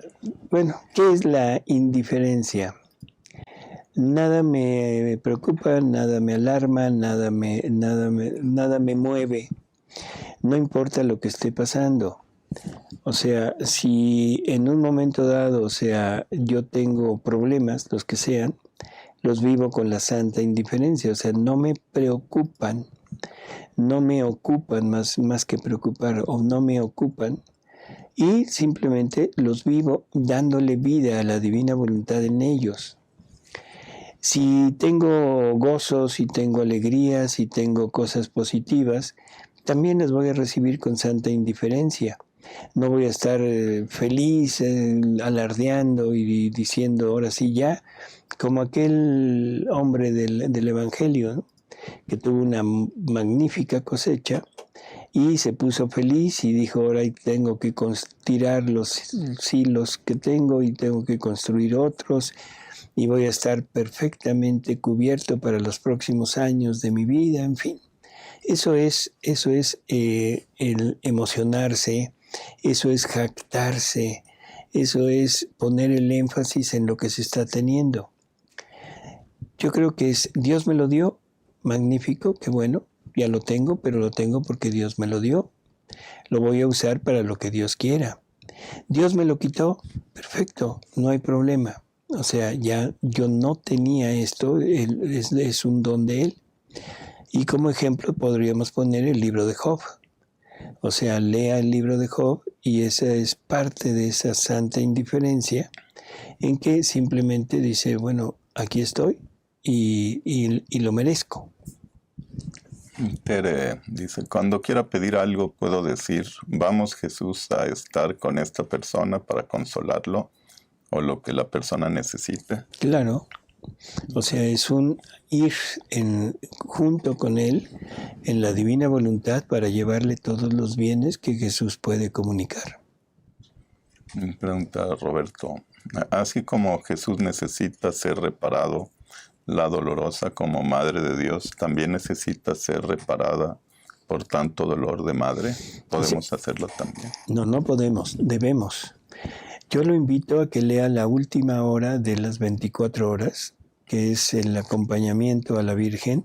S1: bueno, ¿qué es la indiferencia? Nada me preocupa, nada me alarma, nada me mueve. No importa lo que esté pasando. O sea, si en un momento dado, o sea, yo tengo problemas, los que sean, los vivo con la santa indiferencia. O sea, no me preocupan, no me ocupan más que preocupar, o no me ocupan. Y simplemente los vivo dándole vida a la divina voluntad en ellos. Si tengo gozos, si tengo alegrías, si tengo cosas positivas, también las voy a recibir con santa indiferencia. No voy a estar feliz, alardeando y diciendo, ahora sí ya, como aquel hombre del Evangelio, ¿no? Que tuvo una magnífica cosecha y se puso feliz y dijo, ahora tengo que tirar los silos que tengo y tengo que construir otros. y voy a estar perfectamente cubierto para los próximos años de mi vida, en fin. Eso es el emocionarse, eso es jactarse, eso es poner el énfasis en lo que se está teniendo. Yo creo que Dios me lo dio, magnífico, qué bueno, ya lo tengo, pero lo tengo porque Dios me lo dio. Lo voy a usar para lo que Dios quiera. Dios me lo quitó, perfecto, no hay problema. O sea, ya yo no tenía esto, es un don de Él. Y como ejemplo podríamos poner el libro de Job. O sea, lea el libro de Job y esa es parte de esa santa indiferencia en que simplemente dice, bueno, aquí estoy y lo merezco.
S2: Tere dice, cuando quiera pedir algo puedo decir, vamos Jesús a estar con esta persona para consolarlo o lo que la persona necesite.
S1: Claro, o sea, es un ir junto con Él en la divina voluntad para llevarle todos los bienes que Jesús puede comunicar.
S2: Pregunta Roberto, así como Jesús necesita ser reparado, la dolorosa como Madre de Dios también necesita ser reparada por tanto dolor de madre. ¿Podemos hacerlo también?
S1: No podemos, debemos. Yo lo invito a que lea la última hora de las 24 horas, que es el acompañamiento a la Virgen,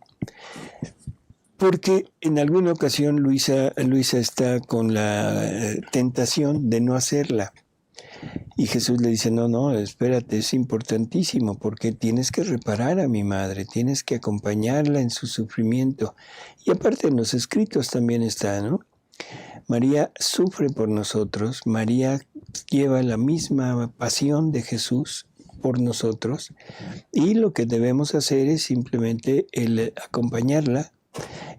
S1: porque en alguna ocasión Luisa está con la tentación de no hacerla. Y Jesús le dice, no, espérate, es importantísimo porque tienes que reparar a mi madre, tienes que acompañarla en su sufrimiento. Y aparte en los escritos también está, ¿no? María sufre por nosotros, María lleva la misma pasión de Jesús por nosotros y lo que debemos hacer es simplemente el acompañarla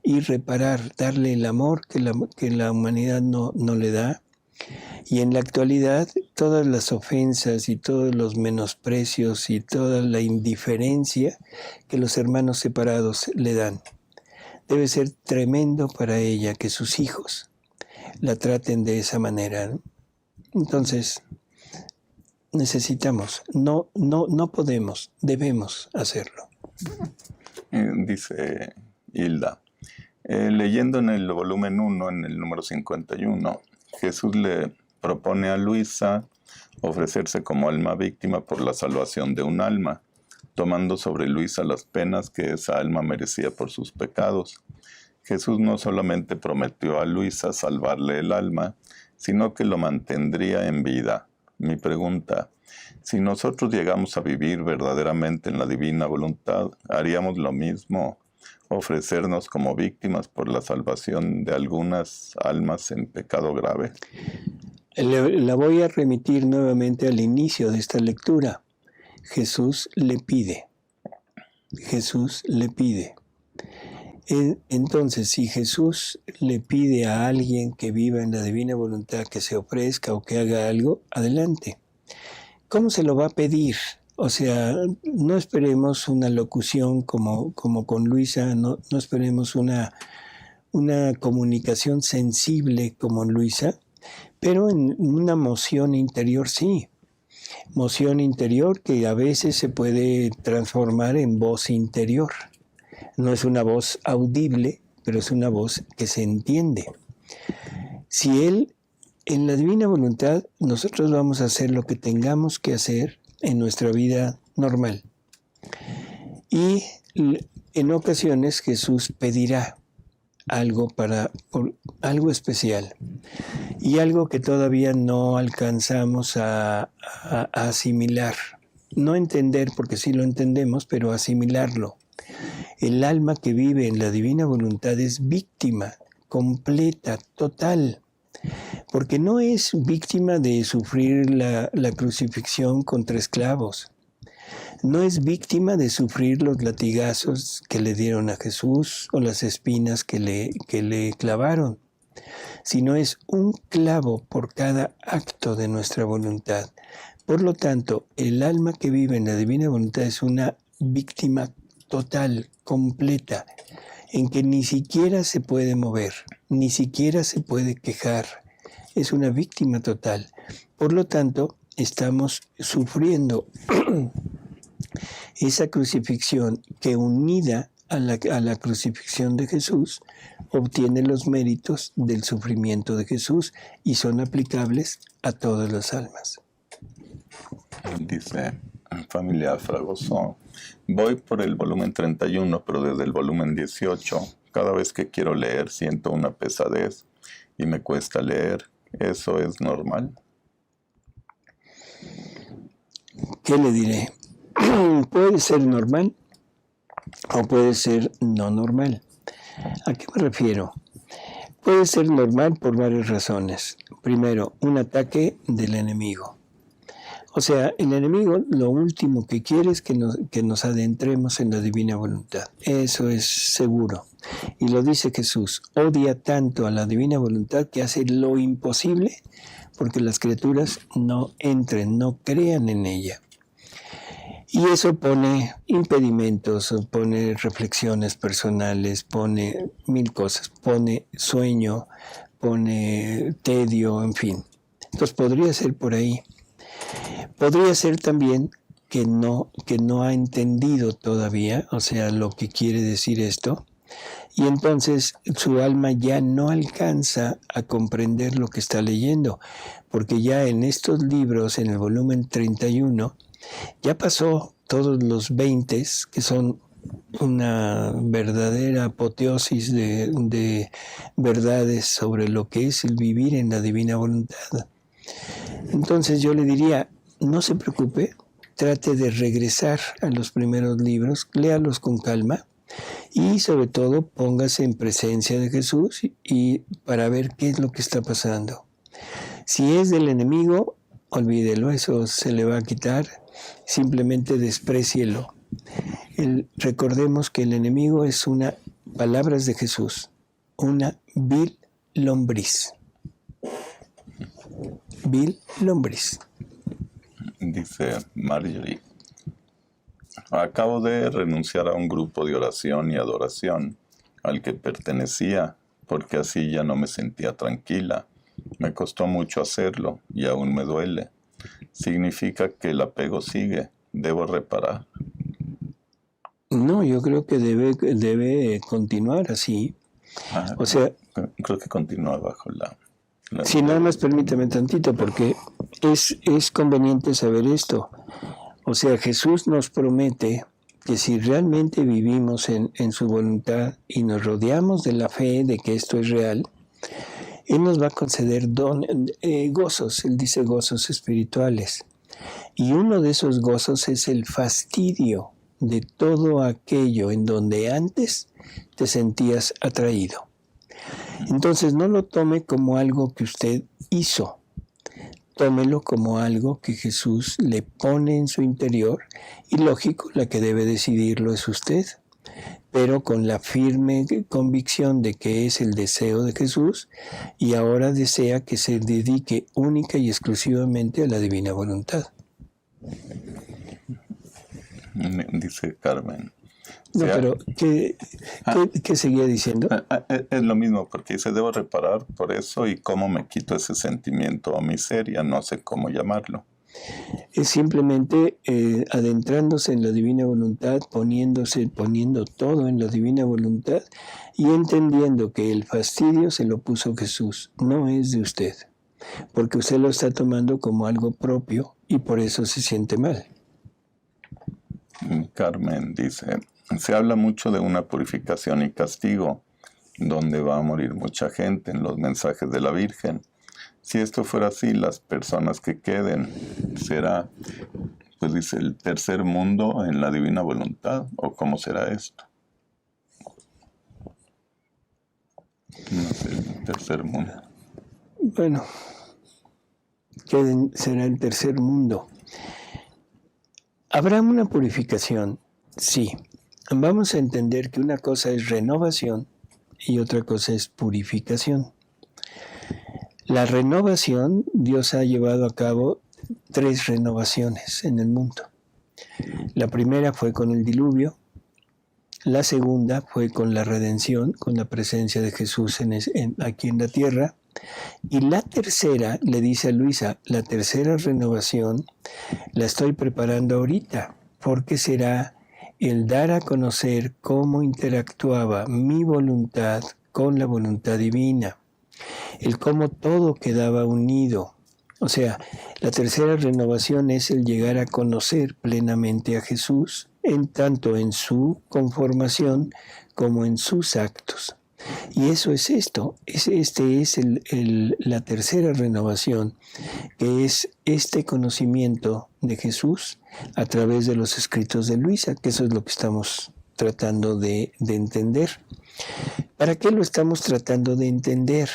S1: y reparar, darle el amor que la humanidad no le da. Y en la actualidad, todas las ofensas y todos los menosprecios y toda la indiferencia que los hermanos separados le dan. Debe ser tremendo para ella que sus hijos la traten de esa manera, ¿no? Entonces, necesitamos, no podemos, debemos hacerlo.
S2: Dice Hilda, leyendo en el volumen 1, en el número 51, Jesús le propone a Luisa ofrecerse como alma víctima por la salvación de un alma, tomando sobre Luisa las penas que esa alma merecía por sus pecados. Jesús no solamente prometió a Luisa salvarle el alma, sino que lo mantendría en vida. Mi pregunta, si nosotros llegamos a vivir verdaderamente en la divina voluntad, ¿haríamos lo mismo? ¿Ofrecernos como víctimas por la salvación de algunas almas en pecado grave?
S1: La voy a remitir nuevamente al inicio de esta lectura. Jesús le pide. Jesús le pide. Entonces, si Jesús le pide a alguien que viva en la divina voluntad que se ofrezca o que haga algo, adelante. ¿Cómo se lo va a pedir? O sea, no esperemos una locución como con Luisa, no esperemos una comunicación sensible como Luisa, pero en una moción interior sí. Moción interior que a veces se puede transformar en voz interior. No es una voz audible, pero es una voz que se entiende. Si Él, en la divina voluntad, nosotros vamos a hacer lo que tengamos que hacer en nuestra vida normal. Y en ocasiones Jesús pedirá algo algo especial y algo que todavía no alcanzamos a asimilar. No entender, porque sí lo entendemos, pero asimilarlo. El alma que vive en la divina voluntad es víctima completa, total, porque no es víctima de sufrir la crucifixión contra esclavos. No es víctima de sufrir los latigazos que le dieron a Jesús o las espinas que le clavaron, sino es un clavo por cada acto de nuestra voluntad. Por lo tanto, el alma que vive en la divina voluntad es una víctima total, completa, en que ni siquiera se puede mover, ni siquiera se puede quejar. Es una víctima total. Por lo tanto, estamos sufriendo esa crucifixión que unida a la crucifixión de Jesús obtiene los méritos del sufrimiento de Jesús y son aplicables a todas las almas.
S2: Dice Familia Fragoso, voy por el volumen 31, pero desde el volumen 18, cada vez que quiero leer siento una pesadez y me cuesta leer. ¿Eso es normal?
S1: ¿Qué le diré? Puede ser normal o puede ser no normal. ¿A qué me refiero? Puede ser normal por varias razones. Primero, un ataque del enemigo. O sea, el enemigo lo último que quiere es que nos adentremos en la divina voluntad. Eso es seguro. Y lo dice Jesús, odia tanto a la divina voluntad que hace lo imposible porque las criaturas no entren, no crean en ella. Y eso pone impedimentos, pone reflexiones personales, pone mil cosas, pone sueño, pone tedio, en fin. Entonces podría ser por ahí. Podría ser también que no ha entendido todavía, o sea, lo que quiere decir esto, y entonces su alma ya no alcanza a comprender lo que está leyendo, porque ya en estos libros, en el volumen 31, ya pasó todos los 20, que son una verdadera apoteosis de verdades sobre lo que es el vivir en la divina voluntad. Entonces yo le diría, no se preocupe, trate de regresar a los primeros libros, léalos con calma y sobre todo póngase en presencia de Jesús y para ver qué es lo que está pasando. Si es del enemigo, olvídelo, eso se le va a quitar, simplemente desprécielo. Recordemos que el enemigo es palabras de Jesús, una vil lombriz. Vil lombriz.
S2: Dice Marjorie, acabo de renunciar a un grupo de oración y adoración al que pertenecía, porque así ya no me sentía tranquila. Me costó mucho hacerlo y aún me duele. ¿Significa que el apego sigue? ¿Debo reparar?
S1: No, yo creo que debe continuar así. O sea,
S2: creo que continúa bajo la...
S1: Sí, nada más permítame tantito, porque es conveniente saber esto. O sea, Jesús nos promete que si realmente vivimos en su voluntad y nos rodeamos de la fe de que esto es real, Él nos va a conceder gozos, Él dice gozos espirituales. Y uno de esos gozos es el fastidio de todo aquello en donde antes te sentías atraído. Entonces no lo tome como algo que usted hizo, tómelo como algo que Jesús le pone en su interior y lógico, la que debe decidirlo es usted, pero con la firme convicción de que es el deseo de Jesús y ahora desea que se dedique única y exclusivamente a la divina voluntad.
S2: Dice Carmen.
S1: No, pero ¿qué seguía diciendo?
S2: Es lo mismo, porque dice, debo reparar por eso y cómo me quito ese sentimiento o miseria, no sé cómo llamarlo.
S1: Es simplemente adentrándose en la divina voluntad, poniendo todo en la divina voluntad y entendiendo que el fastidio se lo puso Jesús, no es de usted, porque usted lo está tomando como algo propio y por eso se siente mal.
S2: Carmen dice, se habla mucho de una purificación y castigo, donde va a morir mucha gente en los mensajes de la Virgen. Si esto fuera así, las personas que queden, ¿será, pues dice, el tercer mundo en la divina voluntad? ¿O cómo será esto? No sé, el tercer mundo.
S1: Bueno, será el tercer mundo. ¿Habrá una purificación? Sí. Vamos a entender que una cosa es renovación y otra cosa es purificación. La renovación, Dios ha llevado a cabo 3 renovaciones en el mundo. La primera fue con el diluvio, la segunda fue con la redención, con la presencia de Jesús aquí en la tierra, y la tercera, le dice a Luisa, la tercera renovación la estoy preparando ahorita, porque será el dar a conocer cómo interactuaba mi voluntad con la voluntad divina, el cómo todo quedaba unido. O sea, la tercera renovación es el llegar a conocer plenamente a Jesús, en tanto en su conformación como en sus actos. Y eso es esto, este es la tercera renovación, que es este conocimiento de Jesús a través de los escritos de Luisa, que eso es lo que estamos tratando de entender. ¿Para qué lo estamos tratando de entender?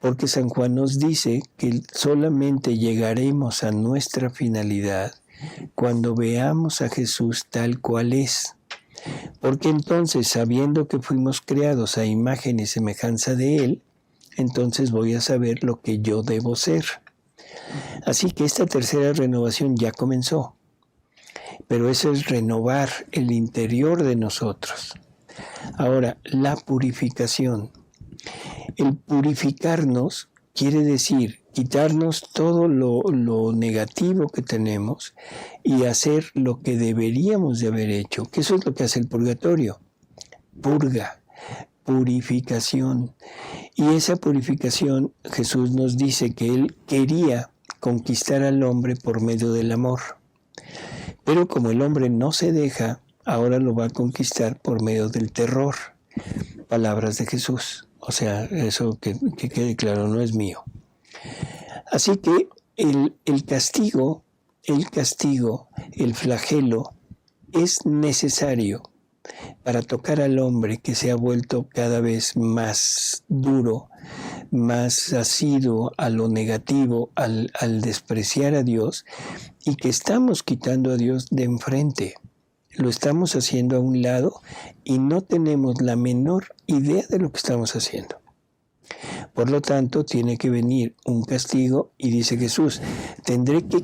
S1: Porque San Juan nos dice que solamente llegaremos a nuestra finalidad cuando veamos a Jesús tal cual es. Porque entonces, sabiendo que fuimos creados a imagen y semejanza de Él, entonces voy a saber lo que yo debo ser. Así que esta tercera renovación ya comenzó. Pero eso es renovar el interior de nosotros. Ahora, la purificación. El purificarnos quiere decir quitarnos todo lo negativo que tenemos y hacer lo que deberíamos de haber hecho, que eso es lo que hace el purgatorio. Purga, purificación. Y esa purificación, Jesús nos dice que Él quería conquistar al hombre por medio del amor. Pero como el hombre no se deja, ahora lo va a conquistar por medio del terror. Palabras de Jesús. O sea, eso que quede claro, no es mío. Así que el castigo, el flagelo, es necesario para tocar al hombre que se ha vuelto cada vez más duro, más asiduo a lo negativo, al despreciar a Dios, y que estamos quitando a Dios de enfrente. Lo estamos haciendo a un lado y no tenemos la menor idea de lo que estamos haciendo. Por lo tanto, tiene que venir un castigo y dice Jesús, tendré que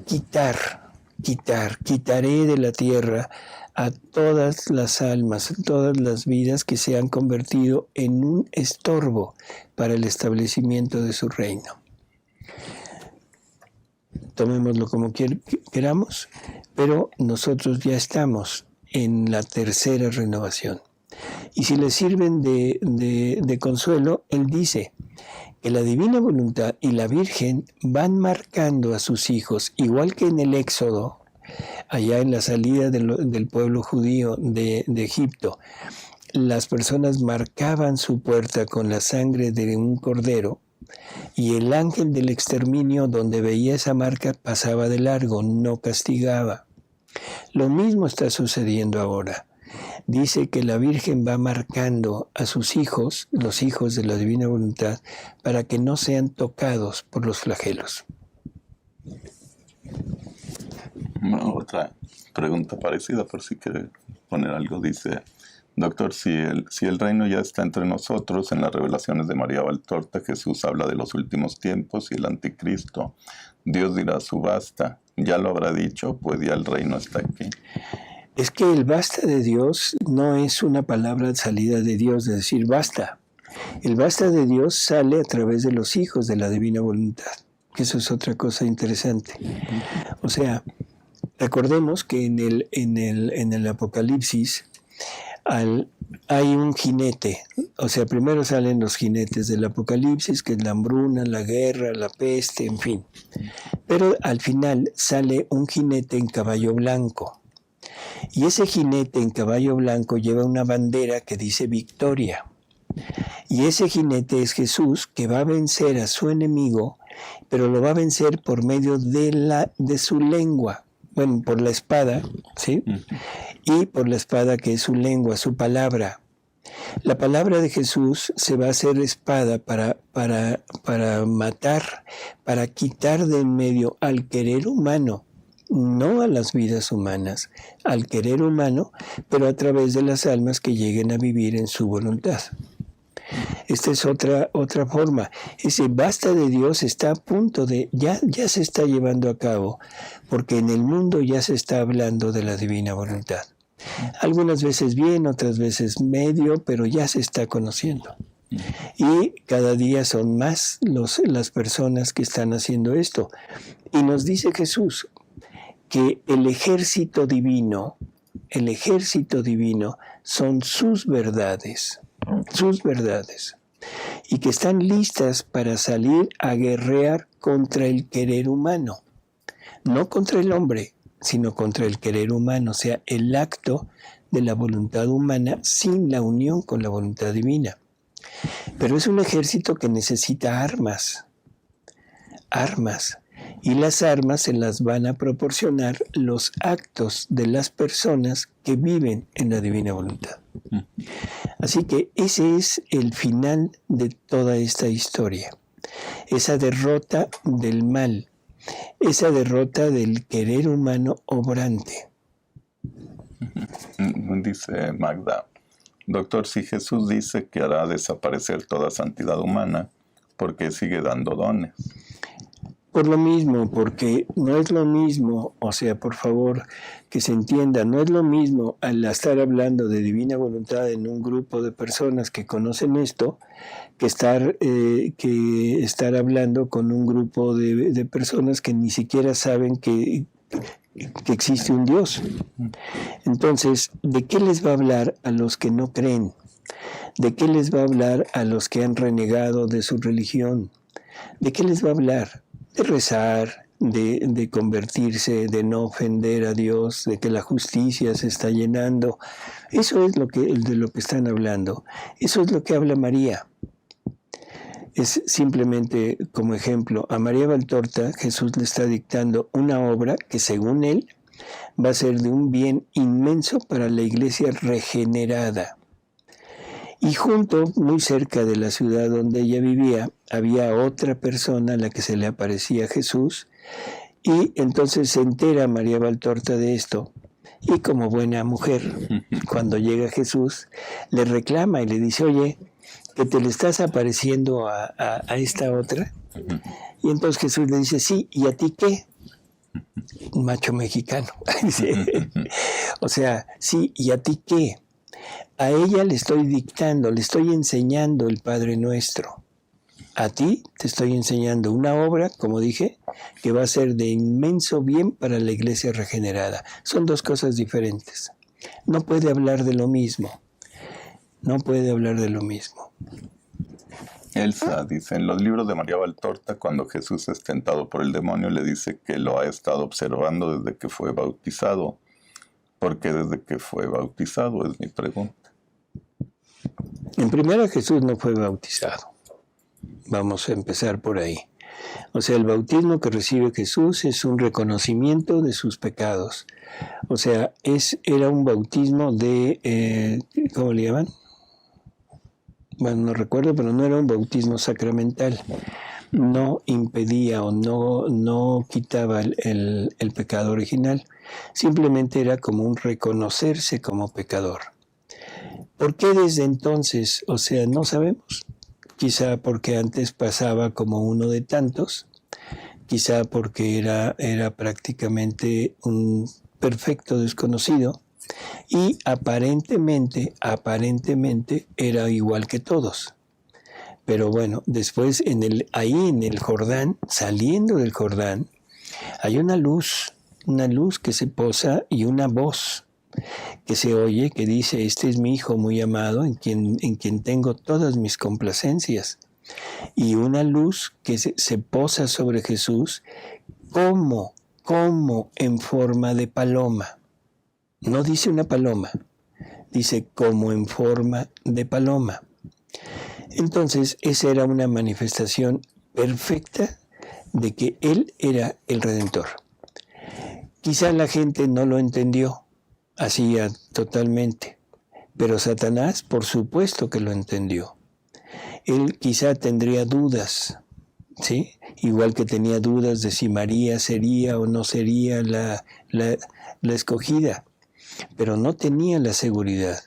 S1: quitaré de la tierra a todas las almas, a todas las vidas que se han convertido en un estorbo para el establecimiento de su reino. Tomémoslo como queramos, pero nosotros ya estamos en la tercera renovación. Y si les sirven de consuelo, él dice que la divina voluntad y la Virgen van marcando a sus hijos, igual que en el Éxodo, allá en la salida del pueblo judío de Egipto, las personas marcaban su puerta con la sangre de un cordero, y el ángel del exterminio, donde veía esa marca, pasaba de largo, no castigaba. Lo mismo está sucediendo ahora. Dice que la Virgen va marcando a sus hijos, los hijos de la divina voluntad, para que no sean tocados por los flagelos.
S2: Otra pregunta parecida, por si quiere poner algo. Dice, doctor, si el reino ya está entre nosotros, en las revelaciones de María Valtorta, Jesús habla de los últimos tiempos y el anticristo. Dios dirá su basta. Ya lo habrá dicho, pues ya el reino está aquí.
S1: Es que el basta de Dios no es una palabra salida de Dios, de decir basta. El basta de Dios sale a través de los hijos de la divina voluntad, que eso es otra cosa interesante. O sea, recordemos que en el Apocalipsis hay un jinete. O sea, primero salen los jinetes del Apocalipsis, que es la hambruna, la guerra, la peste, en fin. Pero al final sale un jinete en caballo blanco. Y ese jinete en caballo blanco lleva una bandera que dice victoria. Y ese jinete es Jesús, que va a vencer a su enemigo, pero lo va a vencer por medio de su lengua. Bueno, por la espada, ¿sí? Y por la espada que es su lengua, su palabra. La palabra de Jesús se va a hacer espada para matar, para quitar de en medio al querer humano, no a las vidas humanas, al querer humano, pero a través de las almas que lleguen a vivir en su voluntad. Esta es otra forma. Ese basta de Dios está a punto de, ya se está llevando a cabo, porque en el mundo ya se está hablando de la divina voluntad. Algunas veces bien, otras veces medio, pero ya se está conociendo. Y cada día son más las personas que están haciendo esto. Y nos dice Jesús que el ejército divino son sus verdades, y que están listas para salir a guerrear contra el querer humano, no contra el hombre, sino contra el querer humano, o sea, el acto de la voluntad humana sin la unión con la voluntad divina. Pero es un ejército que necesita armas, y las armas se las van a proporcionar los actos de las personas que viven en la divina voluntad. Así que ese es el final de toda esta historia. Esa derrota del mal, esa derrota del querer humano obrante.
S2: Dice Magda, doctor, si Jesús dice que hará desaparecer toda santidad humana, ¿por qué sigue dando dones?
S1: Por lo mismo, porque no es lo mismo, o sea, por favor, que se entienda, no es lo mismo al estar hablando de divina voluntad en un grupo de personas que conocen esto, que estar hablando con un grupo de personas que ni siquiera saben que existe un Dios. Entonces, ¿de qué les va a hablar a los que no creen? ¿De qué les va a hablar a los que han renegado de su religión? ¿De qué les va a hablar? De rezar, de convertirse, de no ofender a Dios, de que la justicia se está llenando. Eso es de lo que están hablando. Eso es lo que habla María. Es simplemente como ejemplo, a María Valtorta Jesús le está dictando una obra que según él va a ser de un bien inmenso para la iglesia regenerada. Y junto, muy cerca de la ciudad donde ella vivía, había otra persona a la que se le aparecía Jesús, y entonces se entera María Valtorta de esto, y como buena mujer, cuando llega Jesús, le reclama y le dice, oye, que te le estás apareciendo a esta otra. Y entonces Jesús le dice, sí, ¿y a ti qué? Un macho mexicano. O sea, sí, ¿y a ti qué? A ella le estoy dictando, le estoy enseñando el Padre Nuestro. A ti te estoy enseñando una obra, como dije, que va a ser de inmenso bien para la iglesia regenerada. Son dos cosas diferentes. No puede hablar de lo mismo. No puede hablar de lo mismo.
S2: Elsa dice, en los libros de María Valtorta, cuando Jesús es tentado por el demonio, le dice que lo ha estado observando desde que fue bautizado. ¿Por qué desde que fue bautizado? Es mi pregunta.
S1: En primera, Jesús no fue bautizado. Vamos a empezar por ahí. O sea, el bautismo que recibe Jesús es un reconocimiento de sus pecados. O sea, era un bautismo de, ¿cómo le llaman? Bueno, no recuerdo, pero no era un bautismo sacramental. No impedía o no quitaba el pecado original. Simplemente era como un reconocerse como pecador. ¿Por qué desde entonces? O sea, no sabemos. Quizá porque antes pasaba como uno de tantos, quizá porque era prácticamente un perfecto desconocido y aparentemente era igual que todos. Pero bueno, después ahí en el Jordán, saliendo del Jordán, hay una luz que se posa y una voz que se oye que dice, este es mi hijo muy amado en quien tengo todas mis complacencias. Y una luz que se posa sobre Jesús como en forma de paloma. No dice una paloma, dice como en forma de paloma. Entonces, esa era una manifestación perfecta de que Él era el Redentor. Quizá la gente no lo entendió así totalmente, pero Satanás por supuesto que lo entendió. Él quizá tendría dudas, ¿sí? Igual que tenía dudas de si María sería o no sería la escogida, pero no tenía la seguridad.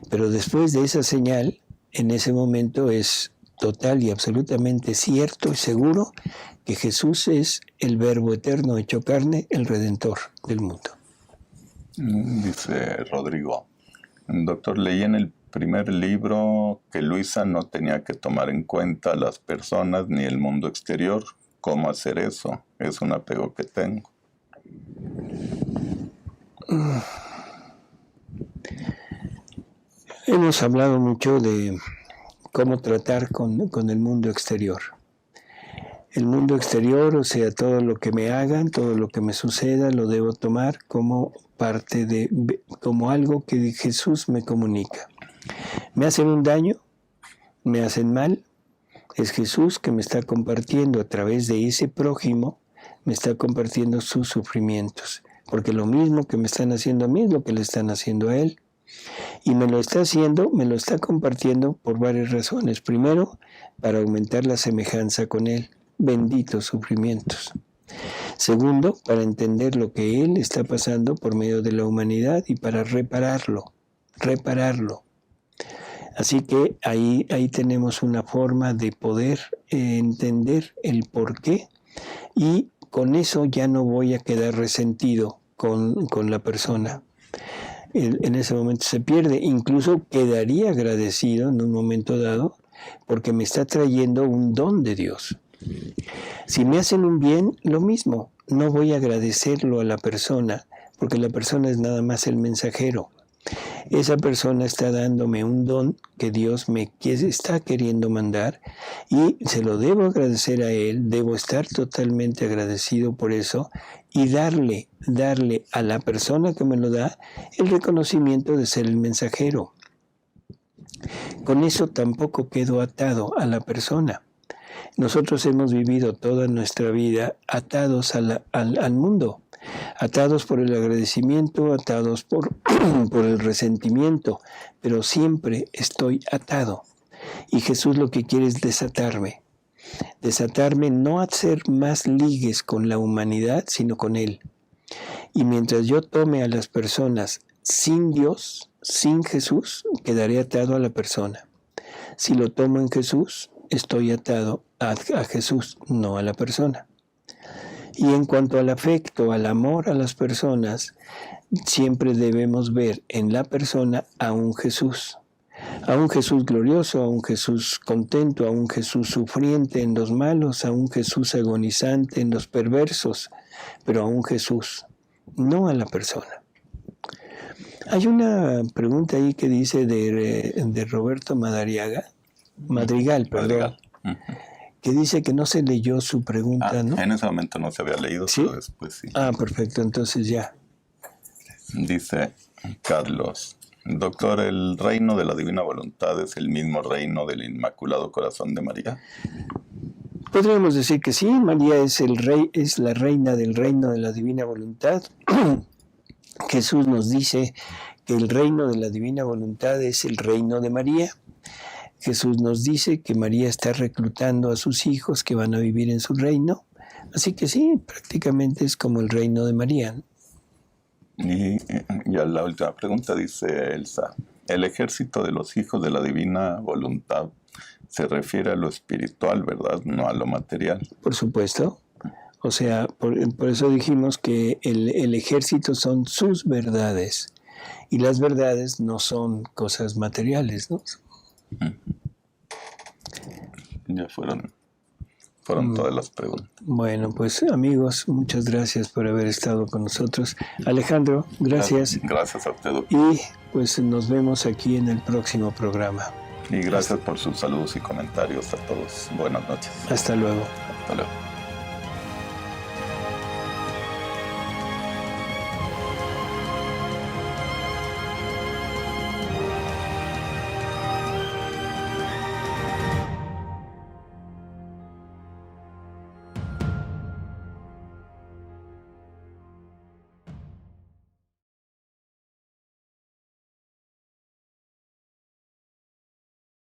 S1: Pero después de esa señal, en ese momento es total y absolutamente cierto y seguro que Jesús es el Verbo eterno hecho carne, el Redentor del mundo.
S2: Dice Rodrigo, doctor, leí en el primer libro que Luisa no tenía que tomar en cuenta a las personas ni el mundo exterior. ¿Cómo hacer eso? Es un apego que tengo.
S1: Hemos hablado mucho de cómo tratar con el mundo exterior. El mundo exterior, o sea, todo lo que me hagan, todo lo que me suceda, lo debo tomar como como algo que Jesús me comunica. ¿Me hacen un daño? ¿Me hacen mal? Es Jesús que me está compartiendo a través de ese prójimo, me está compartiendo sus sufrimientos. Porque lo mismo que me están haciendo a mí es lo que le están haciendo a él. Y me lo está compartiendo por varias razones. Primero, para aumentar la semejanza con él. Benditos sufrimientos. Segundo, para entender lo que él está pasando por medio de la humanidad y para repararlo. Así que ahí tenemos una forma de poder entender el porqué y con eso ya no voy a quedar resentido con la persona. En ese momento se pierde, incluso quedaría agradecido en un momento dado porque me está trayendo un don de Dios. Si me hacen un bien, lo mismo, no voy a agradecerlo a la persona porque la persona es nada más el mensajero. Esa persona está dándome un don que Dios me está queriendo mandar y se lo debo agradecer a Él, debo estar totalmente agradecido por eso y darle a la persona que me lo da el reconocimiento de ser el mensajero. Con eso tampoco quedo atado a la persona. Nosotros hemos vivido toda nuestra vida atados al mundo. Atados por el agradecimiento, atados por el resentimiento, pero siempre estoy atado. Y Jesús lo que quiere es desatarme no a hacer más ligues con la humanidad, sino con Él. Y mientras yo tome a las personas sin Dios, sin Jesús, quedaré atado a la persona. Si lo tomo en Jesús, estoy atado a Jesús, no a la persona. Y en cuanto al afecto, al amor a las personas, siempre debemos ver en la persona a un Jesús glorioso, a un Jesús contento, a un Jesús sufriente en los malos, a un Jesús agonizante en los perversos, pero a un Jesús, no a la persona. Hay una pregunta ahí que dice de Roberto Madrigal, que dice que no se leyó su pregunta, ¿no?
S2: En ese momento no se había leído,
S1: ¿sí?
S2: Pero después sí.
S1: Perfecto, entonces ya.
S2: Dice Carlos, doctor, ¿el reino de la divina voluntad es el mismo reino del Inmaculado Corazón de María?
S1: Podríamos decir que sí, María es la reina del reino de la divina voluntad. Jesús nos dice que el reino de la divina voluntad es el reino de María. Jesús nos dice que María está reclutando a sus hijos que van a vivir en su reino. Así que sí, prácticamente es como el reino de María.
S2: Y ya la última pregunta dice Elsa. El ejército de los hijos de la divina voluntad se refiere a lo espiritual, ¿verdad? No a lo material.
S1: Por supuesto. O sea, por eso dijimos que el ejército son sus verdades. Y las verdades no son cosas materiales, ¿no?
S2: Ya fueron todas las preguntas.
S1: Bueno, pues amigos, muchas gracias por haber estado con nosotros. Alejandro, gracias.
S2: Gracias a usted.
S1: Y pues nos vemos aquí en el próximo programa.
S2: Y gracias por sus saludos y comentarios a todos. Buenas noches.
S1: Hasta luego.
S2: Hasta luego.